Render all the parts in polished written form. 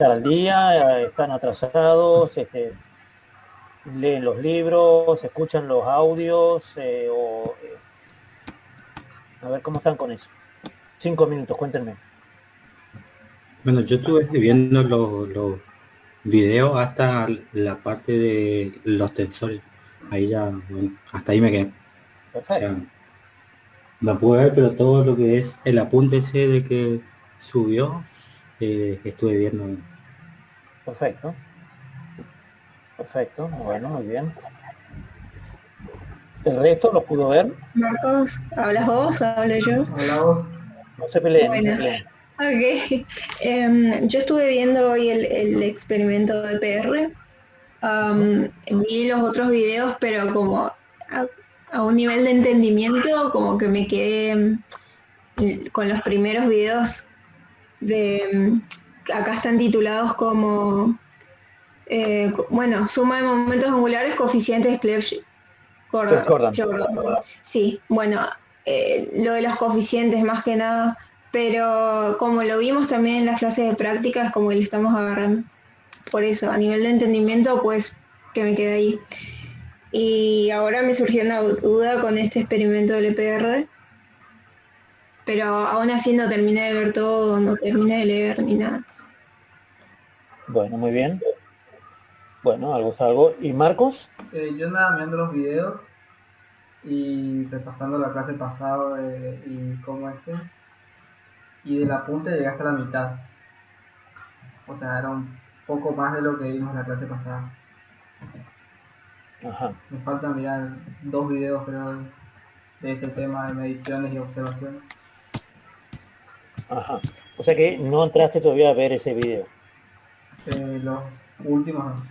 estar al día, están atrasados, leen los libros, escuchan los audios, a ver cómo están con eso. 5 minutos, cuéntenme. Bueno, yo estuve viendo los videos hasta la parte de los tensores. Ahí ya, bueno, hasta ahí me quedé. O sea, Perfecto, no pude ver, pero todo lo que es el apunte ese de que subió, estuve viendo. perfecto, perfecto. Bueno, muy bien. ¿El resto lo pudo ver? Marcos, ¿hablas vos? ¿Hablo yo? Hola vos. No se peleen, no se Bueno, peleen. ok. Yo estuve viendo hoy el experimento de PR. ¿No? Vi los otros videos, pero como a un nivel de entendimiento, como que me quedé con los primeros videos de... acá están titulados como, bueno, suma de momentos angulares, coeficientes Jordan. Jordan. Sí, bueno, lo de los coeficientes más que nada, pero como lo vimos también en las clases de práctica, es como que le estamos agarrando. Por eso, a nivel de entendimiento, pues que me quedé ahí. Y ahora me surgió una duda con este experimento del EPR, pero aún así no terminé de ver todo, no terminé de leer ni nada. Bueno, muy bien. Bueno, algo es algo. ¿Y Marcos? Yo nada, mirando los videos y repasando la clase pasada y cómo y del apunte llegué hasta la mitad. O sea, era un poco más de lo que vimos la clase pasada. Ajá, Me falta mirar 2 videos, creo, de ese tema de mediciones y observaciones. ajá. O sea que no entraste todavía a ver ese video. Los últimos no.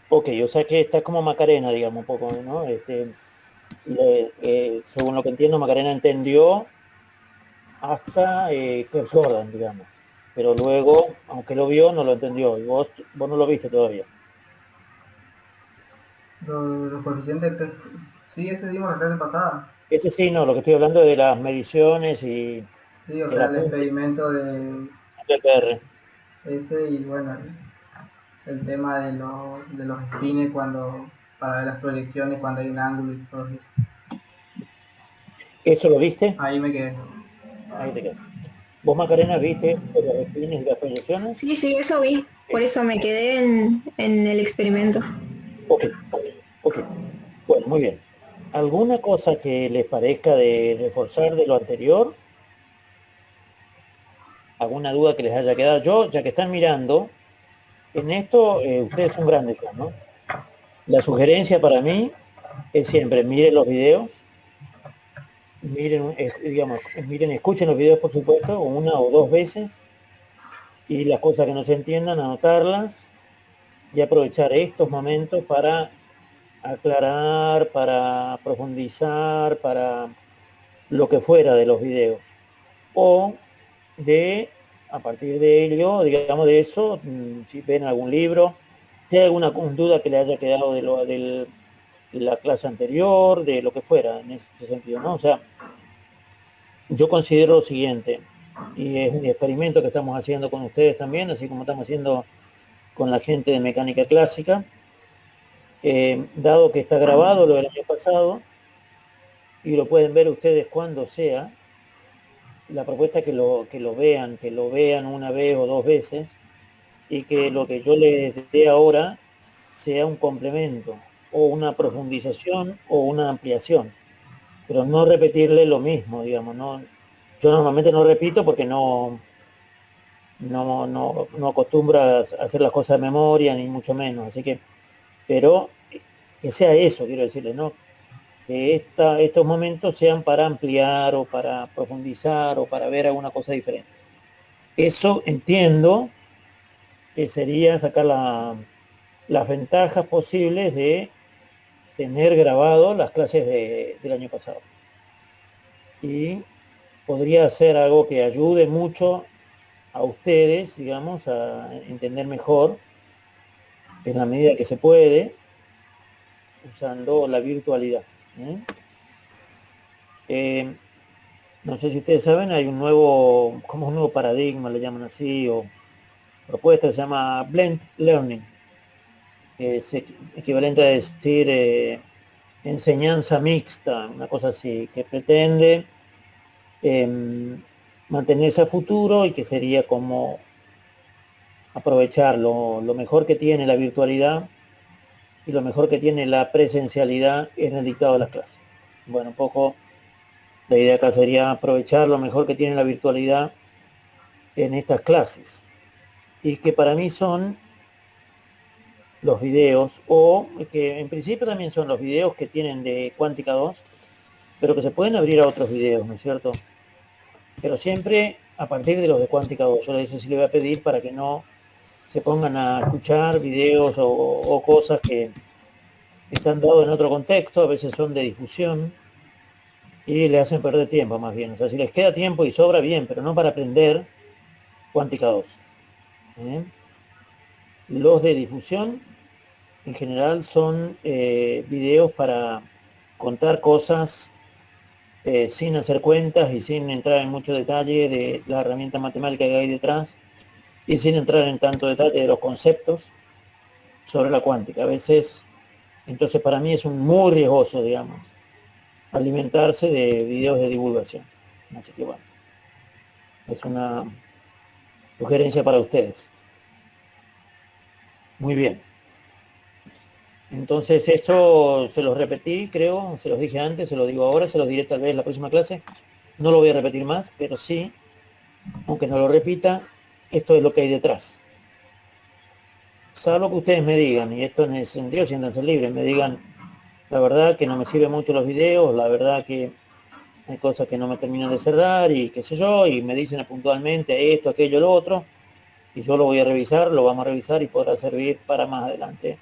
Ok, o sea que está como Macarena, digamos, un poco, ¿no? Según lo que entiendo, Macarena entendió hasta Kev Jordan, digamos. Pero luego, aunque lo vio, no lo entendió. Y vos no lo viste todavía. Los coeficientes, sí, ese dimos la clase pasada. Ese sí, no, lo que estoy hablando es de las mediciones y Sí, o el sea, el apunte experimento de del PR. ese y bueno, el tema de los spines cuando, para ver las proyecciones cuando hay un ángulo y todo eso. ¿Eso lo viste? Ahí me quedé. Ahí te quedas. ¿Vos, Macarena, viste los espines y las proyecciones? Sí, sí, eso vi, por Sí. eso me quedé en el experimento. Ok, ok. Bueno, muy bien. ¿Alguna cosa que les parezca de reforzar de lo anterior? ¿Alguna duda que les haya quedado? Yo, ya que están mirando, en esto ustedes son grandes ya, ¿no? La sugerencia para mí es siempre miren los videos, miren, digamos, miren, escuchen los videos por supuesto, una o dos veces, y las cosas que no se entiendan, anotarlas y aprovechar estos momentos para aclarar, para profundizar, para lo que fuera de los videos. O de, a partir de ello, digamos de eso, si ven algún libro, si hay alguna duda que le haya quedado de la clase anterior, de lo que fuera, en ese sentido, ¿no? O sea, yo considero lo siguiente, y es un experimento que estamos haciendo con ustedes también, así como estamos haciendo con la gente de mecánica clásica, dado que está grabado lo del año pasado, y lo pueden ver ustedes cuando sea, la propuesta es que lo vean una vez o dos veces, y que lo que yo les dé ahora sea un complemento, o una profundización, o una ampliación, pero no repetirle lo mismo, digamos, no, yo normalmente no repito porque no acostumbro a hacer las cosas de memoria, ni mucho menos, así que, pero que sea eso, quiero decirles, ¿no? Que estos momentos sean para ampliar o para profundizar o para ver alguna cosa diferente. Eso entiendo que sería sacar las ventajas posibles de tener grabado las clases del año pasado. Y podría ser algo que ayude mucho a ustedes, digamos, a entender mejor en la medida que se puede usando la virtualidad. ¿Eh? No sé si ustedes saben, hay un nuevo, como un nuevo paradigma, le llaman así, o propuesta, se llama Blend Learning, que es equivalente a decir enseñanza mixta, una cosa así, que pretende mantenerse a futuro y que sería como aprovechar lo mejor que tiene la virtualidad y lo mejor que tiene la presencialidad en el dictado de las clases. Bueno, un poco la idea acá sería aprovechar lo mejor que tiene la virtualidad en estas clases y que para mí son los videos, o que en principio también son los videos que tienen de Cuántica 2, pero que se pueden abrir a otros videos, ¿no es cierto? Pero siempre a partir de los de Cuántica 2. Yo le voy a pedir para que no se pongan a escuchar videos o cosas que están dados en otro contexto, a veces son de difusión y le hacen perder tiempo más bien. O sea, si les queda tiempo y sobra, bien, pero no para aprender Cuántica 2. Los de difusión en general son videos para contar cosas sin hacer cuentas y sin entrar en mucho detalle de la herramienta matemática que hay detrás y sin entrar en tanto detalle de los conceptos sobre la cuántica. A veces, entonces para mí es muy riesgoso, digamos, alimentarse de videos de divulgación. Así que bueno, es una sugerencia para ustedes. Muy bien. Entonces esto se los repetí, creo, se los dije antes, se los digo ahora, se los diré tal vez en la próxima clase. No lo voy a repetir más, pero sí, aunque no lo repita, esto es lo que hay detrás. Salvo que ustedes me digan, y esto en ese sentido, siéntanse libres, me digan, la verdad que no me sirven mucho los videos, la verdad que hay cosas que no me terminan de cerrar y qué sé yo, y me dicen puntualmente esto, aquello, lo otro, y yo lo voy a revisar, lo vamos a revisar y podrá servir para más adelante.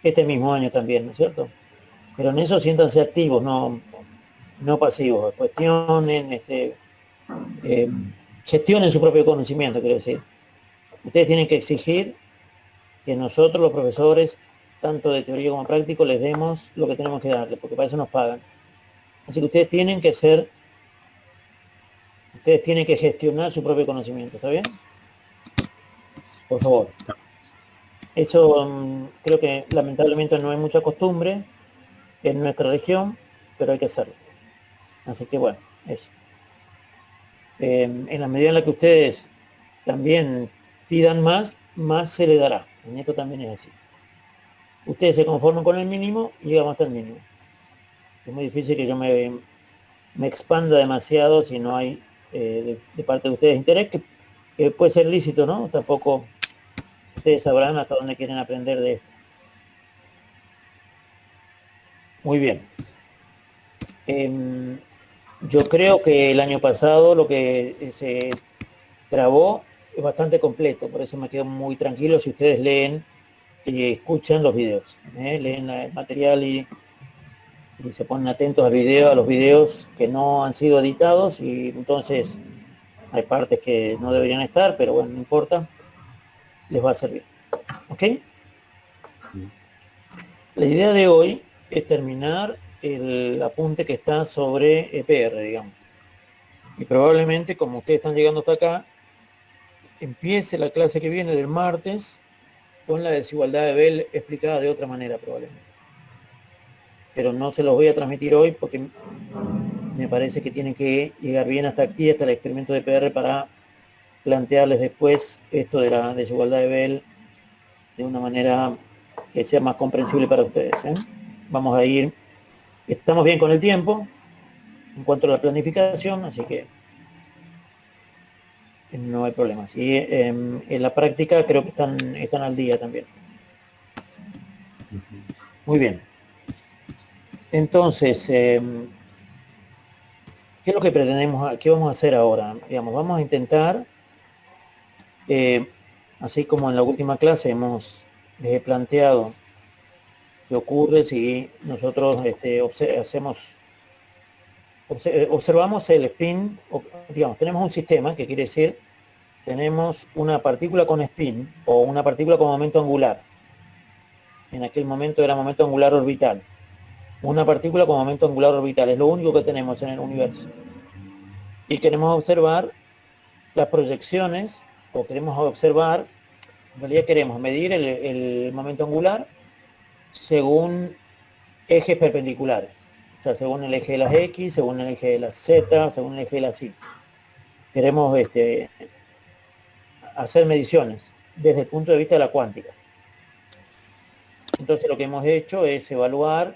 Este mismo año también, ¿no es cierto? Pero en eso siéntanse activos, no pasivos, cuestionen, gestionen su propio conocimiento, quiero decir. Ustedes tienen que exigir que nosotros, los profesores, tanto de teoría como práctico, les demos lo que tenemos que darles, porque para eso nos pagan. Así que ustedes tienen que gestionar su propio conocimiento, ¿está bien? Por favor. Eso creo que lamentablemente no hay mucha costumbre en nuestra región, pero hay que hacerlo. Así que bueno, eso. En la medida en la que ustedes también pidan más se le dará. En esto también es así. Ustedes se conforman con el mínimo y llegamos hasta el mínimo. Es muy difícil que yo me expanda demasiado si no hay de parte de ustedes interés, que puede ser lícito, ¿no? Tampoco ustedes sabrán hasta dónde quieren aprender de esto. Muy bien. Yo creo que el año pasado lo que se grabó es bastante completo, por eso me quedo muy tranquilo si ustedes leen y escuchan los videos, leen el material y se ponen atentos al video, a los videos que no han sido editados, y entonces hay partes que no deberían estar, pero bueno, no importa, les va a servir. ¿Ok? La idea de hoy es terminar el apunte que está sobre EPR, digamos. Y probablemente, como ustedes están llegando hasta acá, empiece la clase que viene del martes con la desigualdad de Bell explicada de otra manera probablemente. Pero no se los voy a transmitir hoy porque me parece que tienen que llegar bien hasta aquí, hasta el experimento de EPR, para plantearles después esto de la desigualdad de Bell de una manera que sea más comprensible para ustedes. Vamos a ir, estamos bien con el tiempo en cuanto a la planificación, así que no hay problemas. Y en la práctica creo que están al día también. Muy bien. Entonces, ¿qué es lo que pretendemos? ¿Qué vamos a hacer ahora? Digamos, vamos a intentar, así como en la última clase hemos planteado qué ocurre si nosotros observamos el spin, digamos, tenemos un sistema que quiere decir, tenemos una partícula con spin o una partícula con momento angular. En aquel momento era momento angular orbital. Una partícula con momento angular orbital, es lo único que tenemos en el universo. y queremos observar las proyecciones, o queremos observar, en realidad queremos medir el momento angular según ejes perpendiculares, o sea, según el eje de las X, según el eje de las Z, según el eje de las Y. Queremos hacer mediciones desde el punto de vista de la cuántica. Entonces lo que hemos hecho es evaluar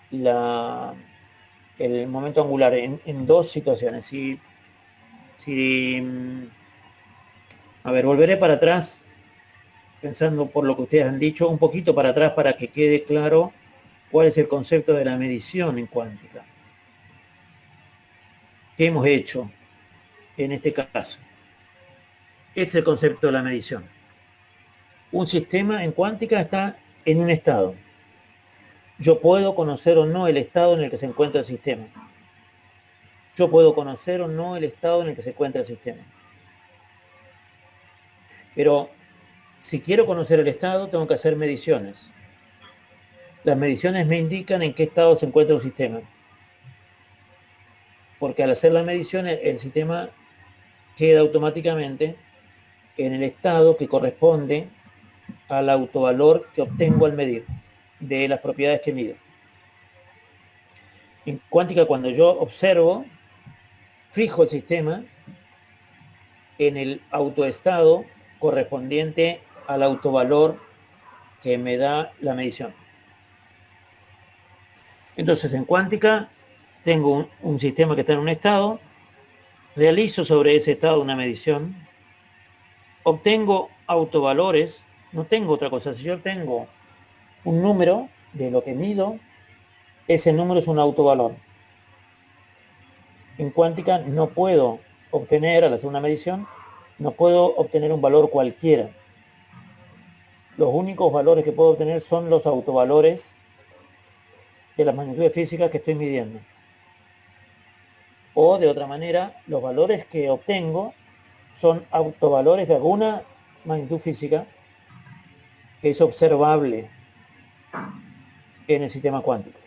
el momento angular en dos situaciones. A ver, volveré para atrás, pensando por lo que ustedes han dicho, un poquito para atrás para que quede claro cuál es el concepto de la medición en cuántica. ¿Qué hemos hecho en este caso? Este es el concepto de la medición. Un sistema en cuántica está en un estado. Yo puedo conocer o no el estado en el que se encuentra el sistema. Yo puedo conocer o no el estado en el que se encuentra el sistema. Pero si quiero conocer el estado, tengo que hacer mediciones. Las mediciones me indican en qué estado se encuentra un sistema. Porque al hacer las mediciones, el sistema queda automáticamente en el estado que corresponde al autovalor que obtengo al medir de las propiedades que mido. En cuántica, cuando yo observo, fijo el sistema en el autoestado correspondiente al autovalor que me da la medición. Entonces, en cuántica tengo un sistema que está en un estado, realizo sobre ese estado una medición, obtengo autovalores, no tengo otra cosa. Si yo tengo un número de lo que mido, ese número es un autovalor. En cuántica no puedo obtener, al hacer una medición, no puedo obtener un valor cualquiera. Los únicos valores que puedo obtener son los autovalores de las magnitudes físicas que estoy midiendo. O de otra manera, los valores que obtengo son autovalores de alguna magnitud física que es observable en el sistema cuántico.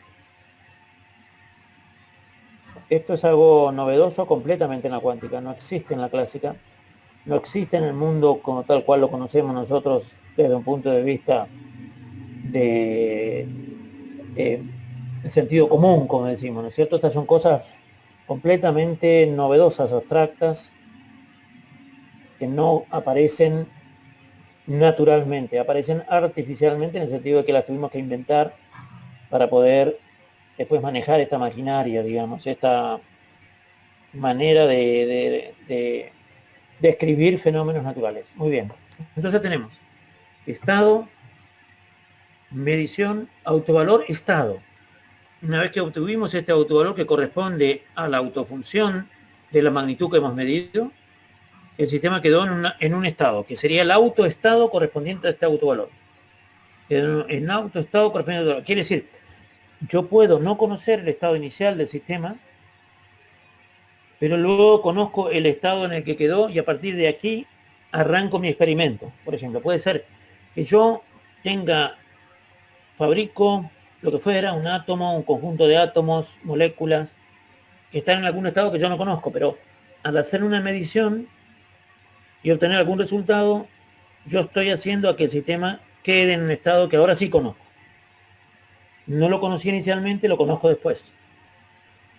Esto es algo novedoso completamente en la cuántica, no existe en la clásica, no existe en el mundo como tal cual lo conocemos nosotros desde un punto de vista de sentido común, como decimos, ¿no es cierto? Estas son cosas completamente novedosas, abstractas, que no aparecen naturalmente, aparecen artificialmente en el sentido de que las tuvimos que inventar para poder después manejar esta maquinaria, digamos, esta manera de describir fenómenos naturales. Muy bien. Entonces tenemos estado, medición, autovalor, estado. Una vez que obtuvimos este autovalor que corresponde a la autofunción de la magnitud que hemos medido, el sistema quedó en un estado, que sería el autoestado correspondiente a este autovalor. En autoestado correspondiente a autovalor. Quiere decir, yo puedo no conocer el estado inicial del sistema, pero luego conozco el estado en el que quedó y a partir de aquí arranco mi experimento. Por ejemplo, puede ser que yo fabrico lo que fuera, un átomo, un conjunto de átomos, moléculas, que están en algún estado que yo no conozco, pero al hacer una medición y obtener algún resultado, yo estoy haciendo a que el sistema quede en un estado que ahora sí conozco. No lo conocí inicialmente, lo conozco después.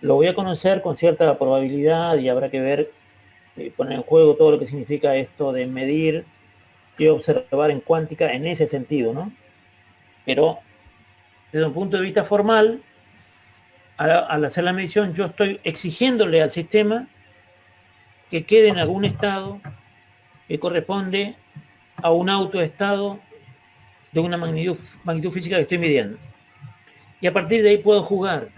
Lo voy a conocer con cierta probabilidad y habrá que ver, poner en juego todo lo que significa esto de medir y observar en cuántica en ese sentido, ¿no? Pero desde un punto de vista formal, al hacer la medición, yo estoy exigiéndole al sistema que quede en algún estado que corresponde a un autoestado de una magnitud física que estoy midiendo. Y a partir de ahí puedo jugar.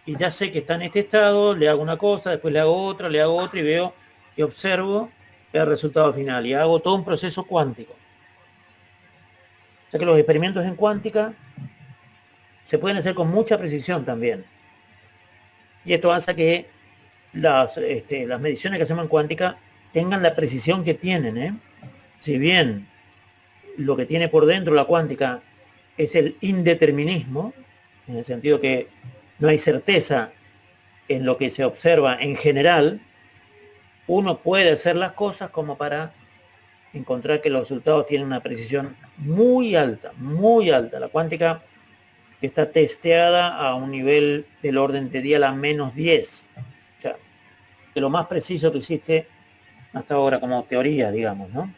Y ya sé que está en este estado, le hago una cosa, después le hago otra y veo y observo el resultado final. Y hago todo un proceso cuántico. O sea que los experimentos en cuántica se pueden hacer con mucha precisión también. Y esto hace que las mediciones que hacemos en cuántica tengan la precisión que tienen. Si bien lo que tiene por dentro la cuántica es el indeterminismo, en el sentido que no hay certeza en lo que se observa en general, uno puede hacer las cosas como para encontrar que los resultados tienen una precisión muy alta, muy alta. La cuántica está testeada a un nivel del orden de 10 a la menos 10. O sea, de lo más preciso que existe hasta ahora como teoría, digamos, ¿no?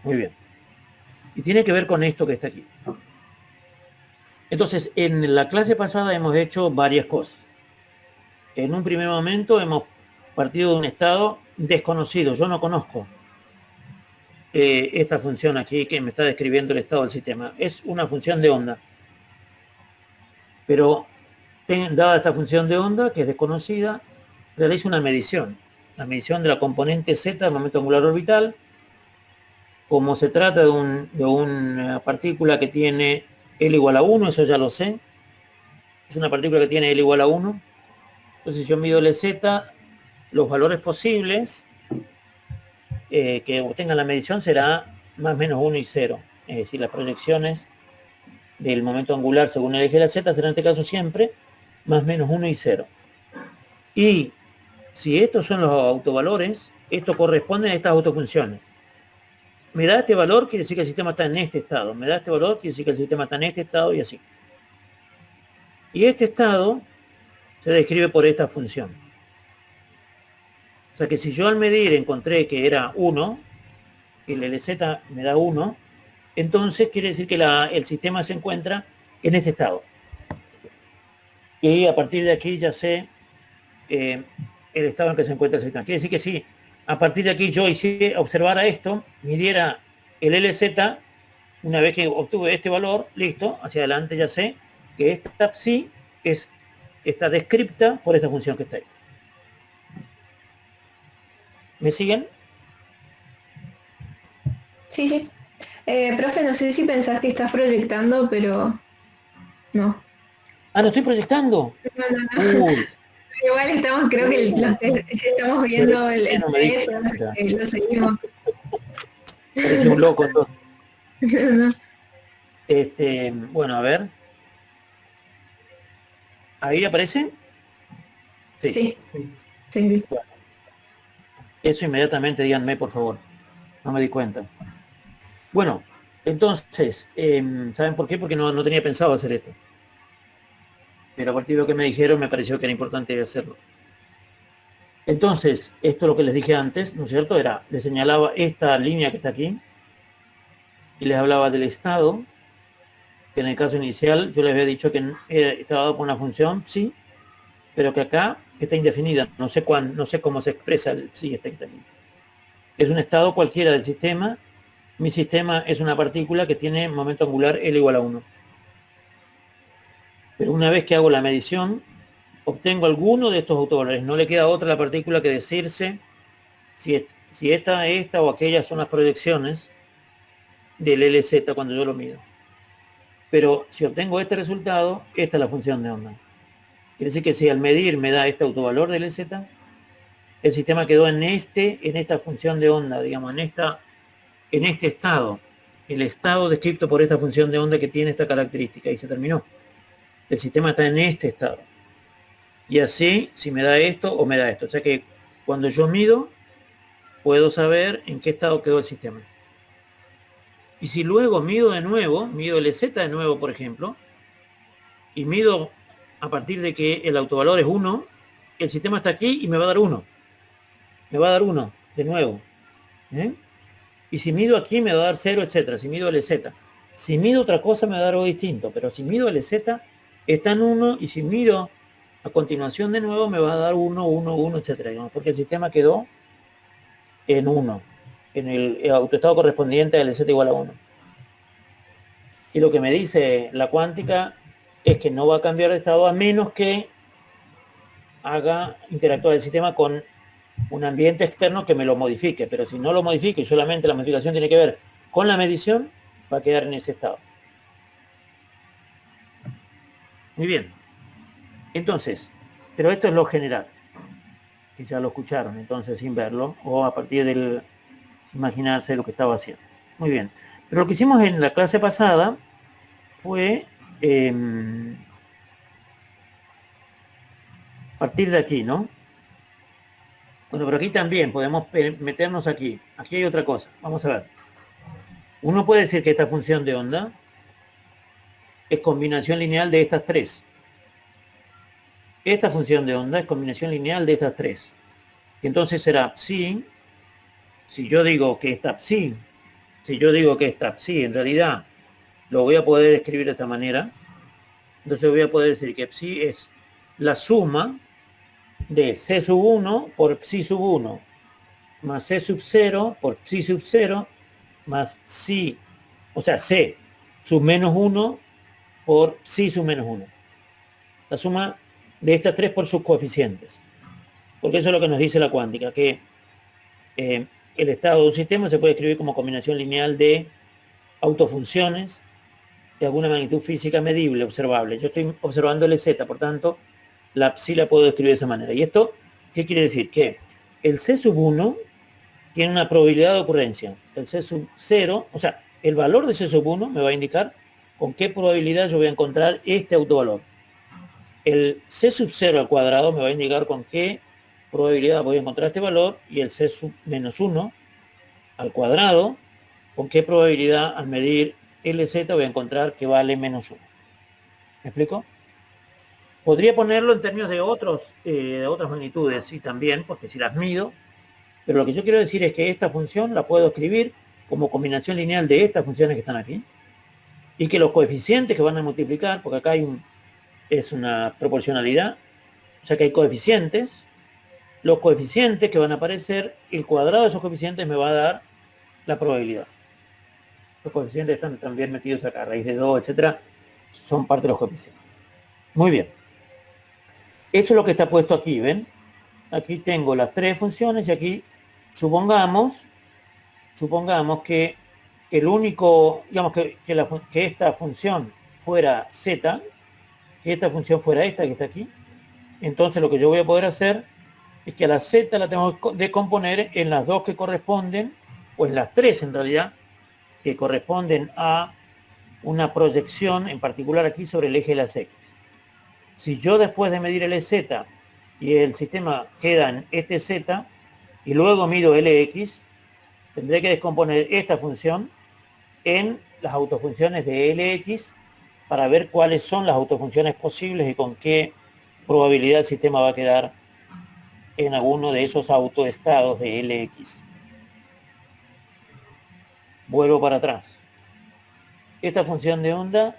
Muy bien. Y tiene que ver con esto que está aquí. Entonces, en la clase pasada hemos hecho varias cosas. En un primer momento hemos partido de un estado desconocido. Yo no conozco esta función aquí que me está describiendo el estado del sistema. Es una función de onda. Pero dada esta función de onda, que es desconocida, realizo una medición. La medición de la componente z del momento angular orbital. Como se trata de una partícula que tiene L igual a 1, eso ya lo sé. Es una partícula que tiene L igual a 1. Entonces yo mido Lz, los valores posibles que obtenga la medición será más o menos 1 y 0. Es decir, las proyecciones del momento angular según el eje de la z serán en este caso siempre más o menos 1 y 0. Y si estos son los autovalores, esto corresponde a estas autofunciones. Me da este valor, quiere decir que el sistema está en este estado. Me da este valor, quiere decir que el sistema está en este estado y así. Y este estado se describe por esta función. O sea que si yo al medir encontré que era 1, el Lz me da 1, entonces quiere decir que el sistema se encuentra en este estado. Y a partir de aquí ya sé el estado en que se encuentra el sistema. Quiere decir que si a partir de aquí yo observara esto, midiera el Lz, una vez que obtuve este valor, listo, hacia adelante ya sé que esta psi está descripta por esta función que está ahí. ¿Me siguen? Sí, sí. Profe, no sé si pensás que estás proyectando, pero no. Ah, ¿no estoy proyectando? No. Igual estamos, creo que estamos viendo el no me di PDF, cuenta. lo seguimos. Parecía un loco entonces. No. Bueno, a ver. ¿Ahí aparece? Sí. Sí, Sí. sí. Bueno, eso inmediatamente díganme, por favor. No me di cuenta. Bueno, entonces, ¿saben por qué? Porque no tenía pensado hacer esto. Pero a partir de lo que me dijeron me pareció que era importante hacerlo. Entonces, esto lo que les dije antes, ¿no es cierto? Les señalaba esta línea que está aquí y les hablaba del estado, que en el caso inicial yo les había dicho que estaba dado por una función psi, pero que acá está indefinida. No sé cómo se expresa el psi está indefinido. Es un estado cualquiera del sistema. Mi sistema es una partícula que tiene momento angular L igual a 1. Pero una vez que hago la medición, obtengo alguno de estos autovalores. No le queda otra a la partícula que decirse si esta o aquellas son las proyecciones del Lz cuando yo lo mido. Pero si obtengo este resultado, esta es la función de onda. Quiere decir que si al medir me da este autovalor del Lz, el sistema quedó en esta función de onda, digamos, en este estado. El estado descrito por esta función de onda que tiene esta característica y se terminó. El sistema está en este estado. Y así, si me da esto o me da esto. O sea que cuando yo mido, puedo saber en qué estado quedó el sistema. Y si luego mido de nuevo, mido el Z de nuevo, por ejemplo, y mido a partir de que el autovalor es 1, el sistema está aquí y me va a dar 1. Me va a dar 1 de nuevo. Y si mido aquí me va a dar 0, etcétera. Si mido el Z. Si mido otra cosa me va a dar algo distinto. Pero si mido el Z, está en 1. Y si mido a continuación de nuevo me va a dar 1, 1, 1, etcétera. Porque el sistema quedó en 1. En el autoestado correspondiente al Z igual a 1. Y lo que me dice la cuántica es que no va a cambiar de estado a menos que haga interactuar el sistema con un ambiente externo que me lo modifique. Pero si no lo modifique y solamente la modificación tiene que ver con la medición, va a quedar en ese estado. Muy bien. Entonces, pero esto es lo general, que ya lo escucharon entonces sin verlo, o a partir del imaginarse lo que estaba haciendo. Muy bien. Pero lo que hicimos en la clase pasada fue partir de aquí, ¿no? Bueno, pero aquí también podemos meternos aquí. Aquí hay otra cosa. Vamos a ver. Uno puede decir que esta función de onda es combinación lineal de estas tres. Esta función de onda es combinación lineal de estas tres. Y entonces será psi, si yo digo que esta psi, en realidad lo voy a poder escribir de esta manera. Entonces voy a poder decir que psi es la suma de C sub 1 por psi sub 1 más C sub 0 por psi sub 0 más psi, o sea, C sub menos 1 por psi sub menos 1. La suma de estas tres por sus coeficientes. Porque eso es lo que nos dice la cuántica, que el estado de un sistema se puede escribir como combinación lineal de autofunciones de alguna magnitud física medible, observable. Yo estoy observando el Z, por tanto, la psi la puedo escribir de esa manera. ¿Y esto qué quiere decir? Que el C sub 1 tiene una probabilidad de ocurrencia. El C sub 0, o sea, el valor de C sub 1 me va a indicar con qué probabilidad yo voy a encontrar este autovalor. El C sub 0 al cuadrado me va a indicar con qué probabilidad voy a encontrar este valor, y el C sub menos 1 al cuadrado, con qué probabilidad al medir LZ voy a encontrar que vale menos 1. ¿Me explico? Podría ponerlo en términos de otras magnitudes, sí, también, porque si las mido, pero lo que yo quiero decir es que esta función la puedo escribir como combinación lineal de estas funciones que están aquí, y que los coeficientes que van a multiplicar, porque acá es una proporcionalidad, o sea que hay coeficientes, los coeficientes que van a aparecer, el cuadrado de esos coeficientes me va a dar la probabilidad. Los coeficientes están también metidos acá, raíz de 2, etcétera, son parte de los coeficientes. Muy bien. Eso es lo que está puesto aquí, ¿ven? Aquí tengo las tres funciones y aquí supongamos que el único, digamos que esta función fuera z, que esta función fuera esta que está aquí. Entonces lo que yo voy a poder hacer es que a la z la tengo que decomponer en las dos que corresponden, o en las tres en realidad, que corresponden a una proyección, en particular aquí sobre el eje de las x. Si yo después de medir el z y el sistema queda en este z, y luego mido lx, tendré que descomponer esta función en las autofunciones de lx para ver cuáles son las autofunciones posibles y con qué probabilidad el sistema va a quedar en alguno de esos autoestados de lx. Vuelvo para atrás. Esta función de onda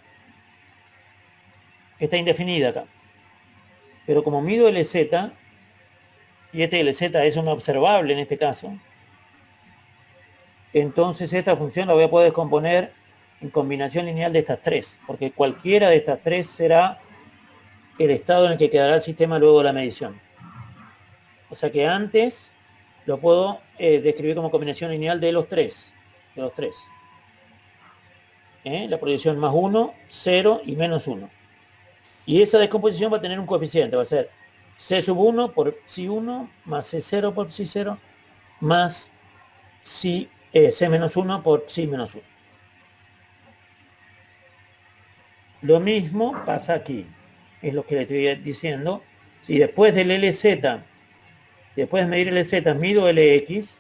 está indefinida acá. Pero como mido LZ, y este LZ es un observable en este caso, entonces esta función la voy a poder descomponer en combinación lineal de estas tres, porque cualquiera de estas tres será el estado en el que quedará el sistema luego de la medición. O sea que antes lo puedo describir como combinación lineal de los tres. La proyección más 1, 0 y menos 1. Y esa descomposición va a tener un coeficiente, va a ser C sub 1 por psi 1 más C0 por psi 0 más C menos 1 por psi menos 1. Lo mismo pasa aquí, es lo que le estoy diciendo. Si después del LZ, después de medir LZ, mido LX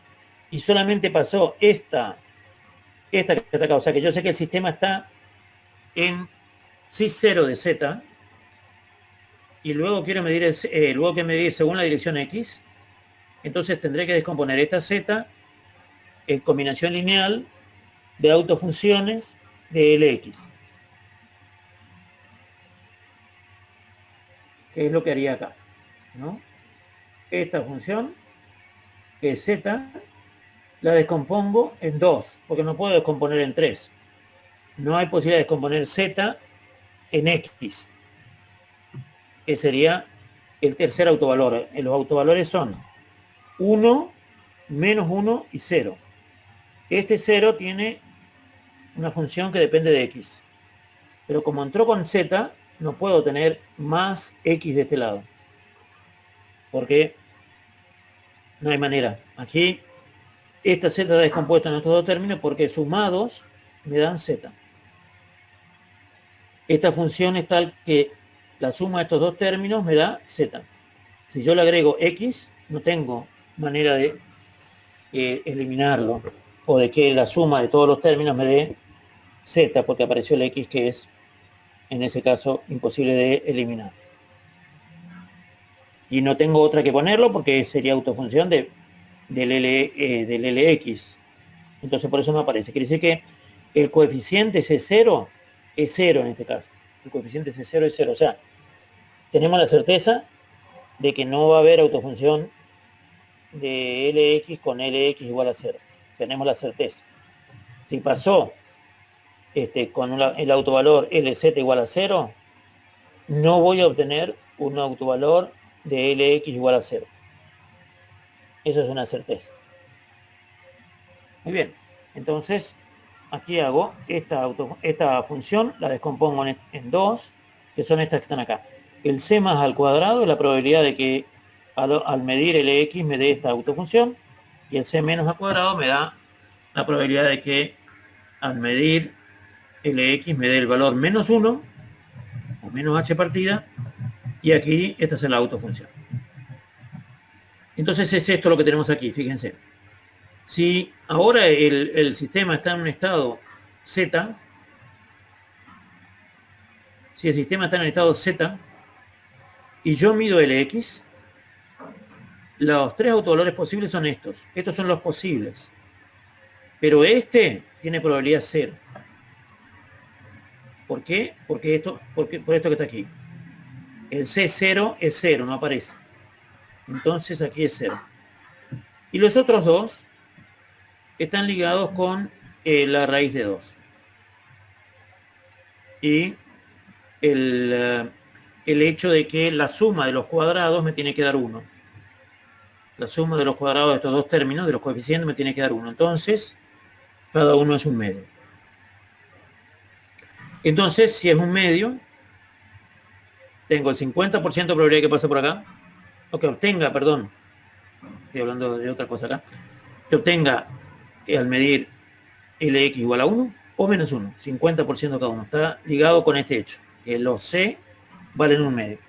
y solamente pasó esta que está acá, o sea que yo sé que el sistema está en psi 0 de Z, y luego quiero medir, según la dirección X, entonces tendré que descomponer esta Z en combinación lineal de autofunciones de LX. Que es lo que haría acá, ¿no? Esta función, que es Z, la descompongo en 2, porque no puedo descomponer en 3. No hay posibilidad de descomponer Z en X, que sería el tercer autovalor. Los autovalores son 1, menos 1 y 0. Este 0 tiene una función que depende de X. Pero como entró con Z, no puedo tener más X de este lado. Porque no hay manera. Aquí, esta Z está descompuesta en estos dos términos porque sumados me dan Z. Esta función es tal que la suma de estos dos términos me da Z. Si yo le agrego X, no tengo manera de eliminarlo, o de que la suma de todos los términos me dé z, porque apareció el x, que es, en ese caso, imposible de eliminar. Y no tengo otra que ponerlo porque sería autofunción del LX. Entonces por eso no aparece. Quiere decir que el coeficiente C0 es 0 en este caso. El coeficiente C0 es 0. O sea, tenemos la certeza de que no va a haber autofunción de LX con LX igual a 0. Tenemos la certeza. Si pasó con el autovalor LZ igual a 0, no voy a obtener un autovalor de LX igual a 0. Eso es una certeza. Muy bien. Entonces, aquí hago esta función, la descompongo en dos, que son estas que están acá. El C más al cuadrado es la probabilidad de que al medir LX me dé esta autofunción, y el C menos al cuadrado me da la probabilidad de que al medir LX me dé el valor menos 1, o menos h partida, y aquí esta es la autofunción. Entonces es esto lo que tenemos aquí, fíjense. Si ahora el sistema está en un estado Z, si el sistema está en el estado Z, y yo mido LX, los tres autovalores posibles son estos. Estos son los posibles. Pero este tiene probabilidad 0. ¿Por qué? Por esto que está aquí. El C0 es 0, no aparece. Entonces aquí es 0. Y los otros dos están ligados con la raíz de 2. Y el hecho de que la suma de los cuadrados me tiene que dar 1. La suma de los cuadrados de estos dos términos, de los coeficientes, me tiene que dar 1. Entonces, cada uno es un medio. Entonces, si es un medio, tengo el 50% de probabilidad que pase por acá, o que obtenga, perdón, estoy hablando de otra cosa acá, que obtenga al medir LX igual a 1 o menos 1, 50% cada uno. Está ligado con este hecho, que los C valen un medio.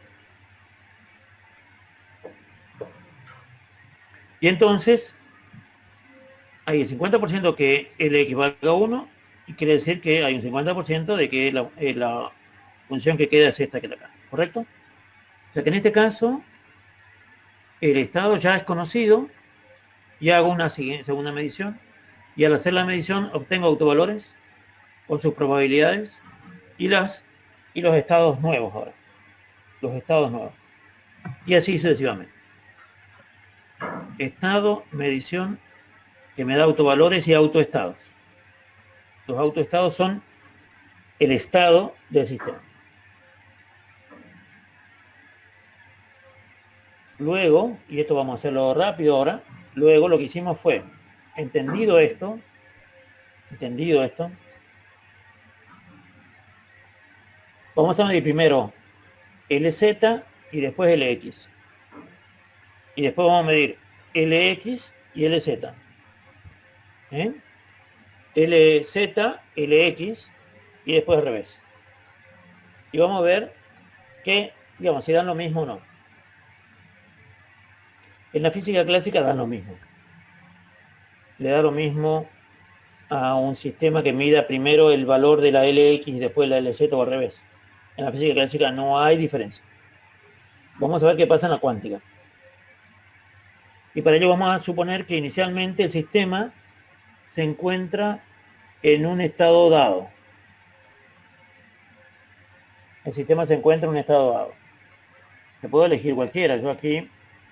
Y entonces, hay el 50% que LX valga 1, y quiere decir que hay un 50% de que la función que queda es esta que está acá, ¿correcto? O sea que en este caso, el estado ya es conocido, y hago una segunda medición, y al hacer la medición obtengo autovalores con sus probabilidades y los estados nuevos ahora. Los estados nuevos. Y así sucesivamente. Estado, medición, que me da autovalores y autoestados. Los autoestados son el estado del sistema. Luego, y esto vamos a hacerlo rápido ahora, luego lo que hicimos fue, entendido esto, vamos a medir primero LZ y después LX. Y después vamos a medir LX y LZ. LZ, LX y después al revés. Y vamos a ver que, digamos, si dan lo mismo o no. En la física clásica dan lo mismo. Le da lo mismo a un sistema que mida primero el valor de la LX y después la LZ o al revés. En la física clásica no hay diferencia. Vamos a ver qué pasa en la cuántica. Y para ello vamos a suponer que inicialmente el sistema se encuentra en un estado dado. El sistema se encuentra en un estado dado. Se puede elegir cualquiera. Yo aquí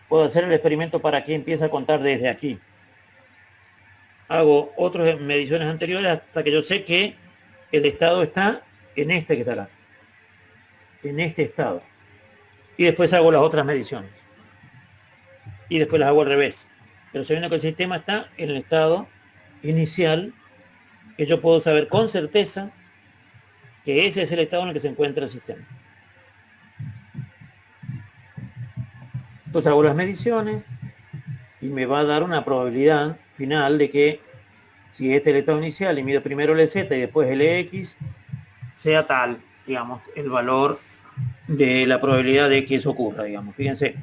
puedo hacer el experimento para que empiece a contar desde aquí. Hago otras mediciones anteriores hasta que yo sé que el estado está en este que está acá. En este estado. Y después hago las otras mediciones. Y después las hago al revés. Pero sabiendo que el sistema está en el estado inicial, que yo puedo saber con certeza que ese es el estado en el que se encuentra el sistema. Entonces hago las mediciones y me va a dar una probabilidad final de que si este es el estado inicial y mido primero el Z y después el X, sea tal, digamos, el valor de la probabilidad de que eso ocurra, digamos. Fíjense,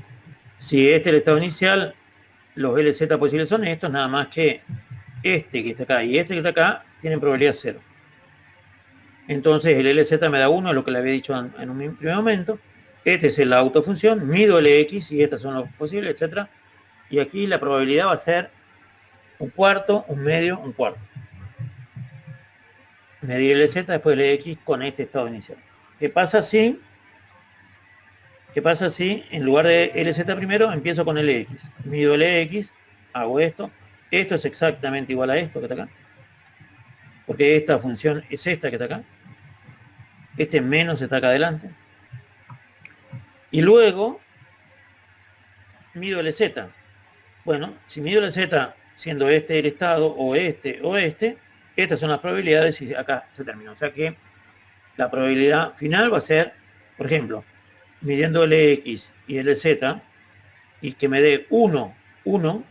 si este es el estado inicial, los LZ posibles son estos, nada más que este que está acá y este que está acá tienen probabilidad 0. Entonces el LZ me da 1, lo que le había dicho en un primer momento. Este es la autofunción, mido LX y estas son los posibles, etcétera. Y aquí la probabilidad va a ser un cuarto, un medio, un cuarto. Medir LZ después LX con este estado inicial. ¿Qué pasa si en lugar de LZ primero empiezo con LX? Mido LX, hago esto. Esto es exactamente igual a esto que está acá. Porque esta función es esta que está acá. Este menos está acá adelante. Y luego mido LZ. Bueno, si mido LZ siendo este el estado o este, estas son las probabilidades y acá se termina. O sea que la probabilidad final va a ser, por ejemplo, midiendo LX y LZ y que me dé 1, 1,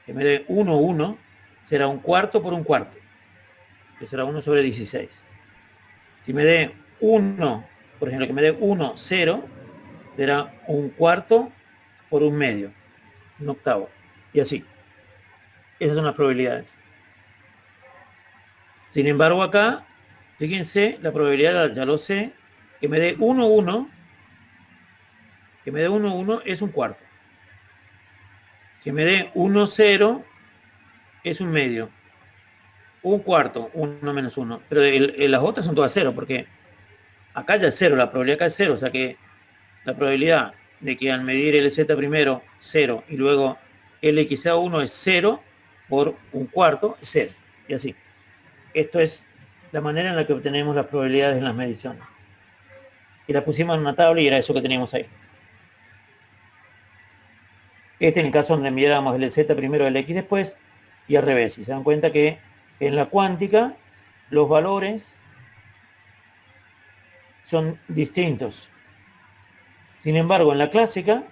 que me dé 1, 1, será un cuarto por un cuarto, que será 1 sobre 16. Si me dé 1, por ejemplo, que me dé 1, 0, será un cuarto por un medio, un octavo, y así. Esas son las probabilidades. Sin embargo, acá, fíjense, la probabilidad, ya lo sé, que me dé 1, 1, que me dé 1, 1 es un cuarto. Que me dé 1, 0 es un medio. Un cuarto, 1 menos 1. Pero las otras son todas 0, porque acá ya es 0, la probabilidad acá es 0, o sea que la probabilidad de que al medir LZ primero 0 y luego LX sea 1 es 0 por un cuarto, es 0. Y así. Esto es la manera en la que obtenemos las probabilidades en las mediciones. Y la pusimos en una tabla y era eso que teníamos ahí. Este en el caso donde mirábamos el Z primero, el X después, y al revés. Y se dan cuenta que en la cuántica los valores son distintos. Sin embargo, en la clásica,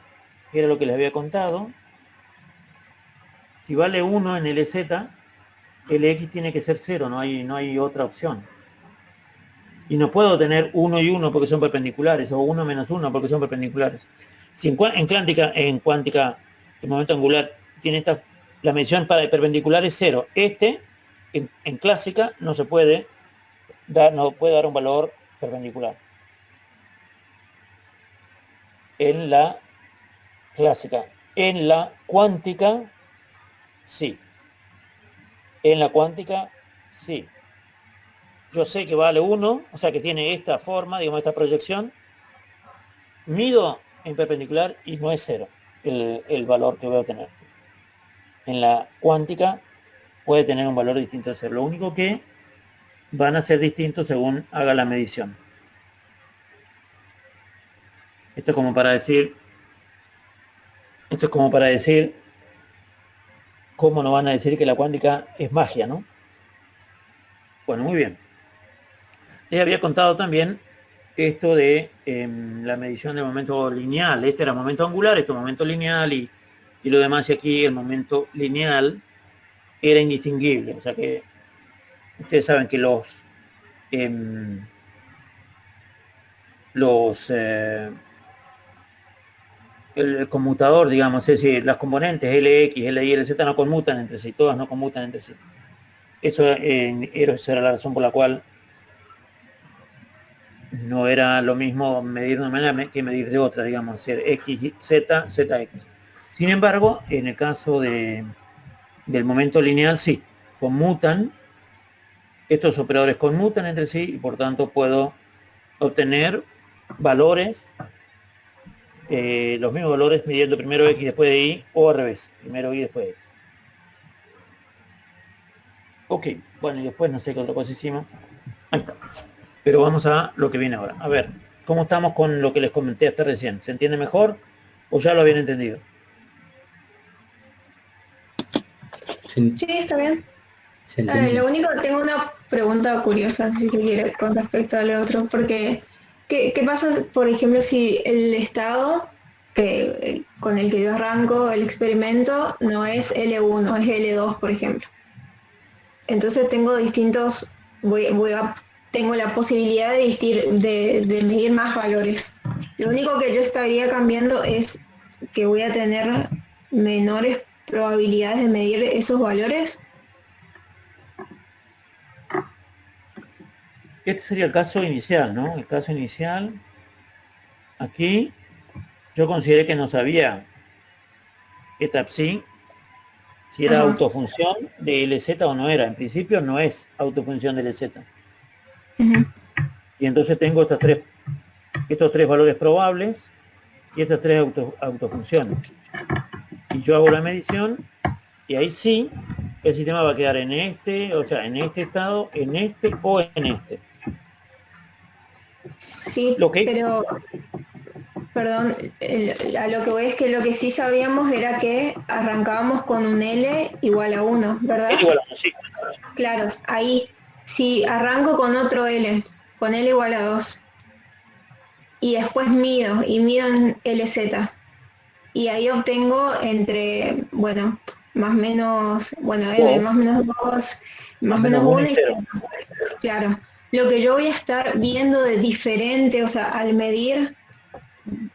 que era lo que les había contado, si vale 1 en LZ, el X tiene que ser 0, no hay otra opción. Y no puedo tener 1 y 1 porque son perpendiculares, o 1 menos 1 porque son perpendiculares. Si en cuántica, el momento angular tiene la medición para el perpendicular es 0. En clásica no se puede dar, no puede dar un valor perpendicular. En la clásica. En la cuántica, sí. En la cuántica, sí. Yo sé que vale 1, o sea que tiene esta forma, digamos, esta proyección. Mido en perpendicular y no es 0 el valor que voy a obtener. En la cuántica puede tener un valor distinto de 0. Lo único que van a ser distintos según haga la medición. Esto es como para decir cómo no van a decir que la cuántica es magia, ¿no? Bueno, muy bien. Les había contado también esto de la medición de momento lineal. Este era momento angular, este momento lineal y lo demás, y aquí el momento lineal era indistinguible. O sea que ustedes saben que el conmutador, digamos, es decir, las componentes LX, LY, LZ no conmutan entre sí, todas no conmutan entre sí. Esa era la razón por la cual no era lo mismo medir de una manera que medir de otra, digamos, ser X, Z, ZX. Sin embargo, en el caso del momento lineal, sí, conmutan, estos operadores conmutan entre sí y por tanto puedo obtener valores, los mismos valores midiendo primero X después de Y o al revés, primero Y después de X. Ok, bueno, y después no sé qué otra cosa hicimos. Ahí está. Pero vamos a lo que viene ahora. A ver, ¿cómo estamos con lo que les comenté hasta recién? ¿Se entiende mejor o ya lo habían entendido? Sí, está bien. Lo único que tengo una pregunta curiosa, si se quiere, con respecto al otro, porque ¿qué pasa, por ejemplo, si el estado con el que yo arranco el experimento no es L1, es L2, por ejemplo? Entonces tengo distintos, tengo la posibilidad de medir más valores. Lo único que yo estaría cambiando es que voy a tener menores probabilidades de medir esos valores. Este sería el caso inicial, ¿no? El caso inicial, aquí yo consideré que no sabía esta psi si era Ajá. autofunción de LZ o no era. En principio no es autofunción de LZ. Ujú. Y entonces tengo estos tres valores probables y estas tres autofunciones. Y yo hago la medición y ahí sí el sistema va a quedar en este, o sea, en este estado, en este o en este. Sí, Lo que pero, perdón, a lo que voy es que lo que sí sabíamos era que arrancábamos con un L igual a 1, ¿verdad? es igual a 1, sí. Claro, ahí, si arranco con otro L, con L igual a 2, y después mido, y mido en LZ, y ahí obtengo entre, bueno, más menos, bueno, M, Dos, más menos 2, más más menos menos 1 1, y y 0. claro, lo que yo voy a estar viendo de diferente, o sea, al medir,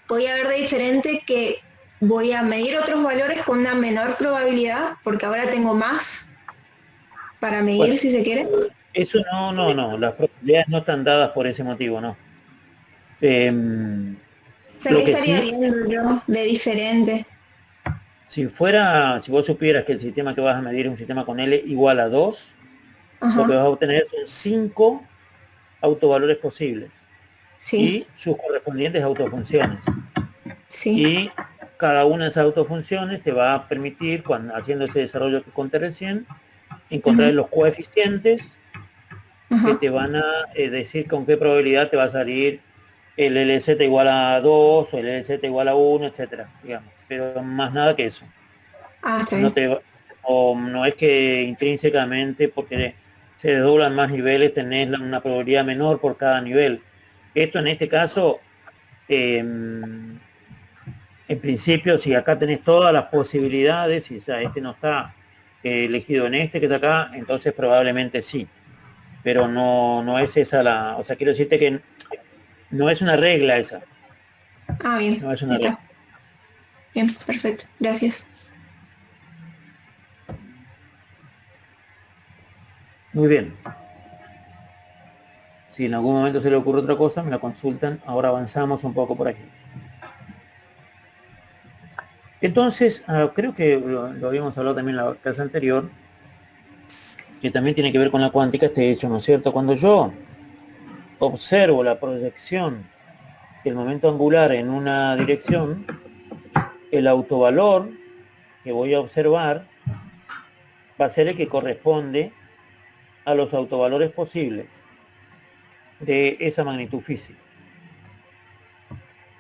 voy a ver de diferente que voy a medir otros valores con una menor probabilidad, porque ahora tengo más para Bueno, medir si se quiere. O eso no. Las probabilidades no están dadas por ese motivo, no. sea, Lo ¿qué que estaría sí, viendo yo de diferente? si vos supieras que el sistema que vas a medir es un sistema con L igual a 2, lo que Ajá, vas a obtener son 5 autovalores posibles sí, y sus correspondientes autofunciones. sí. Y cada una de esas autofunciones te va a permitir, cuando haciendo ese desarrollo que conté recién, encontrar Ujú, los coeficientes que ajá. te van a decir con qué probabilidad te va a salir el LZ igual a 2 o el LZ igual a 1, etcétera, digamos. Pero más nada que eso. Ah, está No bien. te o no es que intrínsecamente porque se desdoblan más niveles tenés una probabilidad menor por cada nivel. Esto en este caso, en principio, si acá tenés todas las posibilidades, y o sea, este no está elegido en este que está acá, entonces probablemente sí. Pero no es esa la, o sea, quiero decirte que no es una regla esa, Ah, bien, no es una regla. está. Bien, perfecto. Gracias. Muy bien. Si en algún momento se le ocurre otra cosa, me la consultan. Ahora avanzamos un poco por aquí. Entonces, creo que lo habíamos hablado también en la clase anterior, que también tiene que ver con la cuántica este hecho, ¿no es cierto? Cuando yo observo la proyección del momento angular en una dirección, el autovalor que voy a observar va a ser el que corresponde a los autovalores posibles de esa magnitud física.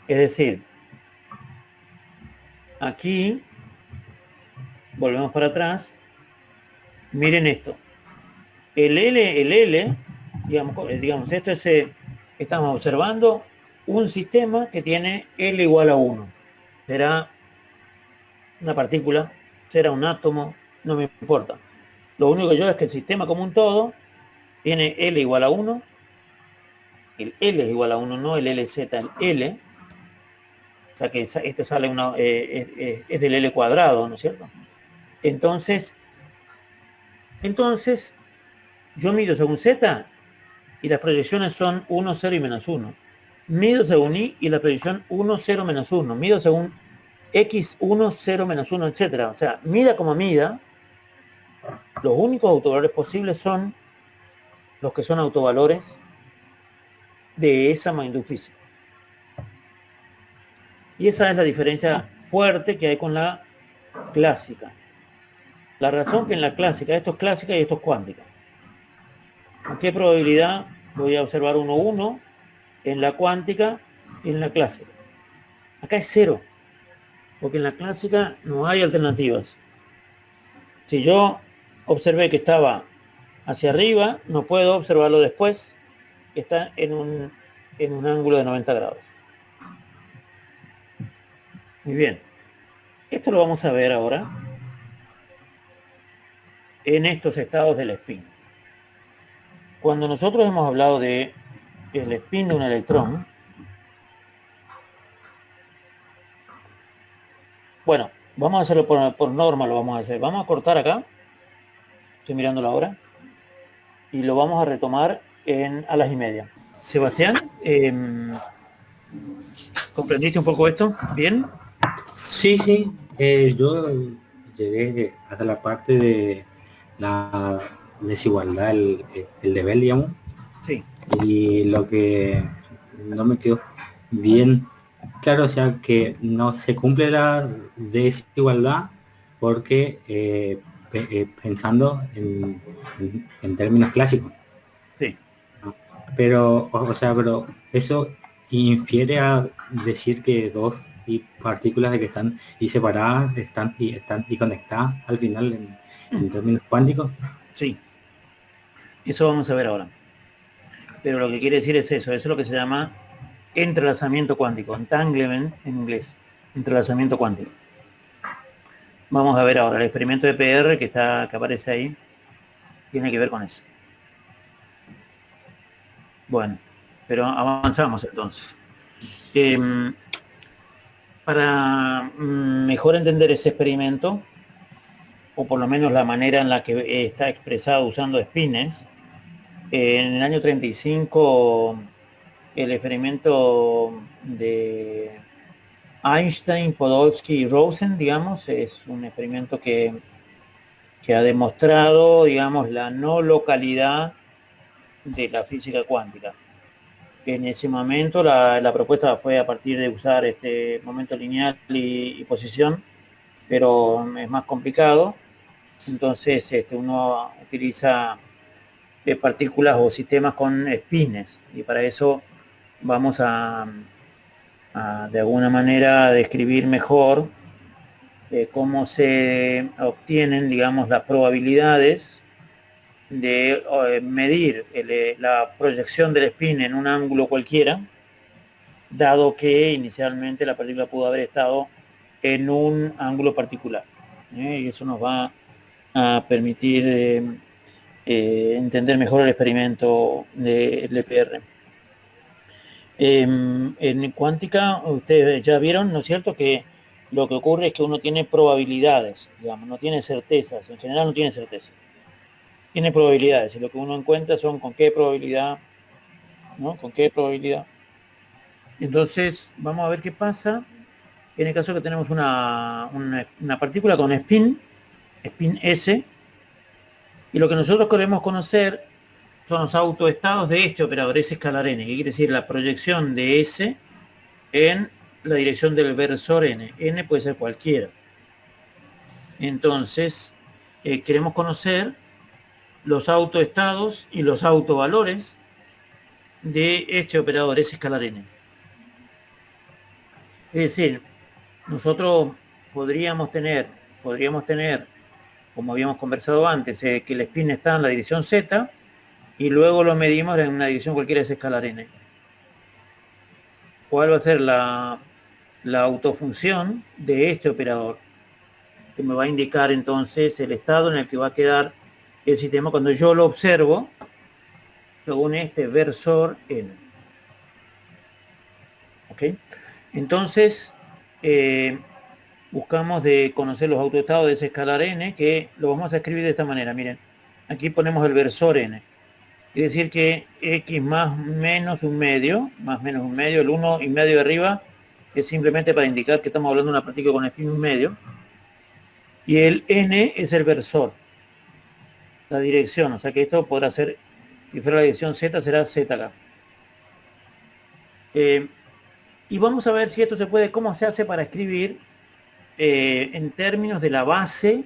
Es decir, aquí, volvemos para atrás, miren esto. El L, digamos esto es, estamos observando un sistema que tiene L igual a 1. Será una partícula, será un átomo, no me importa. Lo único que yo es que el sistema como un todo tiene L igual a 1, el L es igual a 1, no el LZ, el L, o sea que esto sale es del L cuadrado, ¿no es cierto? Entonces yo mido según Z y las proyecciones son 1, 0 y menos 1. Mido según Y y la proyección 1, 0, menos 1. Mido según X, 1, 0, menos 1, etcétera. O sea, mida como mida, los únicos autovalores posibles son los que son autovalores de esa magnitud física. Y esa es la diferencia fuerte que hay con la clásica. La razón que en la clásica, esto es clásica y esto es cuántica. ¿Con qué probabilidad voy a observar 1, 1 en la cuántica y en la clásica? Acá es 0, porque en la clásica no hay alternativas. Si yo observé que estaba hacia arriba, no puedo observarlo después, que está en un ángulo de 90 grados. Muy bien. Esto lo vamos a ver ahora en estos estados del spin. Cuando nosotros hemos hablado de el spin de un electrón, bueno, Vamos a hacerlo por norma, lo vamos a hacer. Vamos a cortar acá. Estoy mirando la hora. Y lo vamos a retomar a las 1:30. Sebastián, ¿comprendiste un poco esto? ¿Bien? Sí, sí, yo llegué hasta la parte de la desigualdad, el deber, digamos, Sí. y lo que no me quedó bien claro, o sea, que no se cumple la desigualdad porque pensando en términos clásicos, Sí. ¿no? Pero, o sea, pero eso infiere a decir que dos partículas de que están y separadas están y conectadas al final en términos cuánticos. Sí. Eso vamos a ver ahora. Pero lo que quiere decir es eso es lo que se llama entrelazamiento cuántico, entanglement en inglés, entrelazamiento cuántico. Vamos a ver ahora el experimento de PR que aparece ahí, tiene que ver con eso. Bueno, pero avanzamos entonces. Para mejor entender ese experimento, o por lo menos la manera en la que está expresado usando spines, en el año 35 el experimento de Einstein, Podolsky y Rosen, digamos, es un experimento que ha demostrado, digamos, la no localidad de la física cuántica. En ese momento la propuesta fue a partir de usar este momento lineal y posición, pero es más complicado. Entonces uno utiliza partículas o sistemas con spines, y para eso vamos a de alguna manera describir mejor cómo se obtienen, digamos, las probabilidades de medir la proyección del spin en un ángulo cualquiera, dado que inicialmente la partícula pudo haber estado en un ángulo particular. Y eso nos va a permitir entender mejor el experimento del EPR. En cuántica, ustedes ya vieron, ¿no es cierto?, que lo que ocurre es que uno tiene probabilidades, digamos, no tiene certezas, en general no tiene certeza. Tiene probabilidades, y lo que uno encuentra son con qué probabilidad, ¿no? Con qué probabilidad. Entonces, vamos a ver qué pasa en el caso que tenemos una partícula con spin S, y lo que nosotros queremos conocer son los autoestados de este operador S escalar n, que quiere decir la proyección de S en la dirección del versor n. N puede ser cualquiera. Entonces, queremos conocer los autoestados y los autovalores de este operador S escalar n. Es decir, nosotros podríamos tener, como habíamos conversado antes, que el spin está en la dirección z, y luego lo medimos en una dirección cualquiera de ese escalar n. ¿Cuál va a ser la autofunción de este operador? Que me va a indicar entonces el estado en el que va a quedar el sistema cuando yo lo observo según este versor n. ¿Ok? Entonces, buscamos de conocer los autoestados de ese escalar n, que lo vamos a escribir de esta manera. Miren, aquí ponemos el versor n. Es decir que x más menos un medio, el 1 y medio de arriba es simplemente para indicar que estamos hablando de una partícula con spin 1 medio. Y el n es el versor, la dirección, o sea que esto podrá ser, si fuera la dirección z, será z acá. Y vamos a ver si esto se puede, cómo se hace para escribir en términos de la base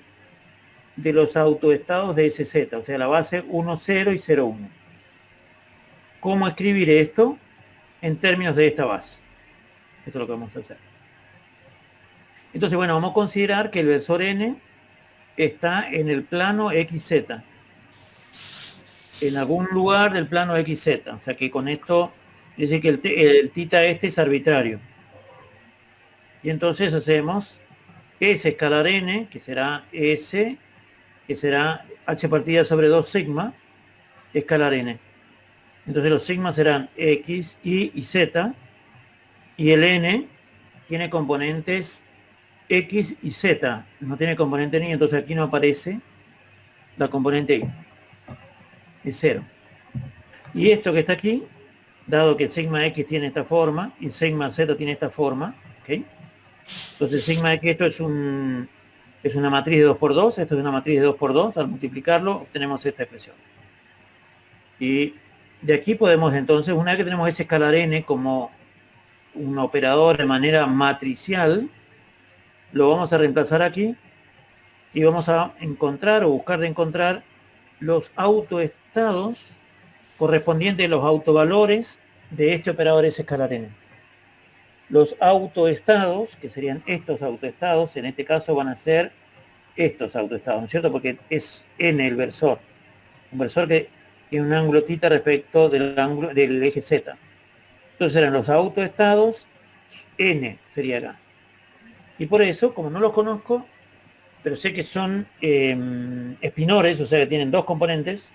de los autoestados de SZ, o sea, la base 1, 0 y 0, 1. ¿Cómo escribir esto en términos de esta base? Esto es lo que vamos a hacer. Entonces, bueno, vamos a considerar que el versor n está en el plano XZ, en algún lugar del plano XZ, o sea que con esto dice que el tita este es arbitrario. Y entonces hacemos S escalar n, que será S, que será h partida sobre 2 sigma, escalar n. Entonces los sigmas serán x, y z, y el n tiene componentes X y Z, no tiene componente ni, entonces aquí no aparece la componente Y, es 0. Y esto que está aquí, dado que sigma X tiene esta forma y sigma Z tiene esta forma, ¿ok? Entonces sigma X, esto es una matriz de 2 por 2, esto es una matriz de 2 por 2, al multiplicarlo obtenemos esta expresión. Y de aquí podemos entonces, una vez que tenemos ese escalar n como un operador de manera matricial, lo vamos a reemplazar aquí y vamos a encontrar o buscar de encontrar los autoestados correspondientes a los autovalores de este operador S escalar n. Los autoestados, que serían estos autoestados, en este caso van a ser estos autoestados, ¿no es cierto? Porque es n el versor, un versor que tiene un ángulo θ respecto del eje z. Entonces eran los autoestados, n sería acá. Y por eso, como no los conozco, pero sé que son espinores, o sea que tienen dos componentes,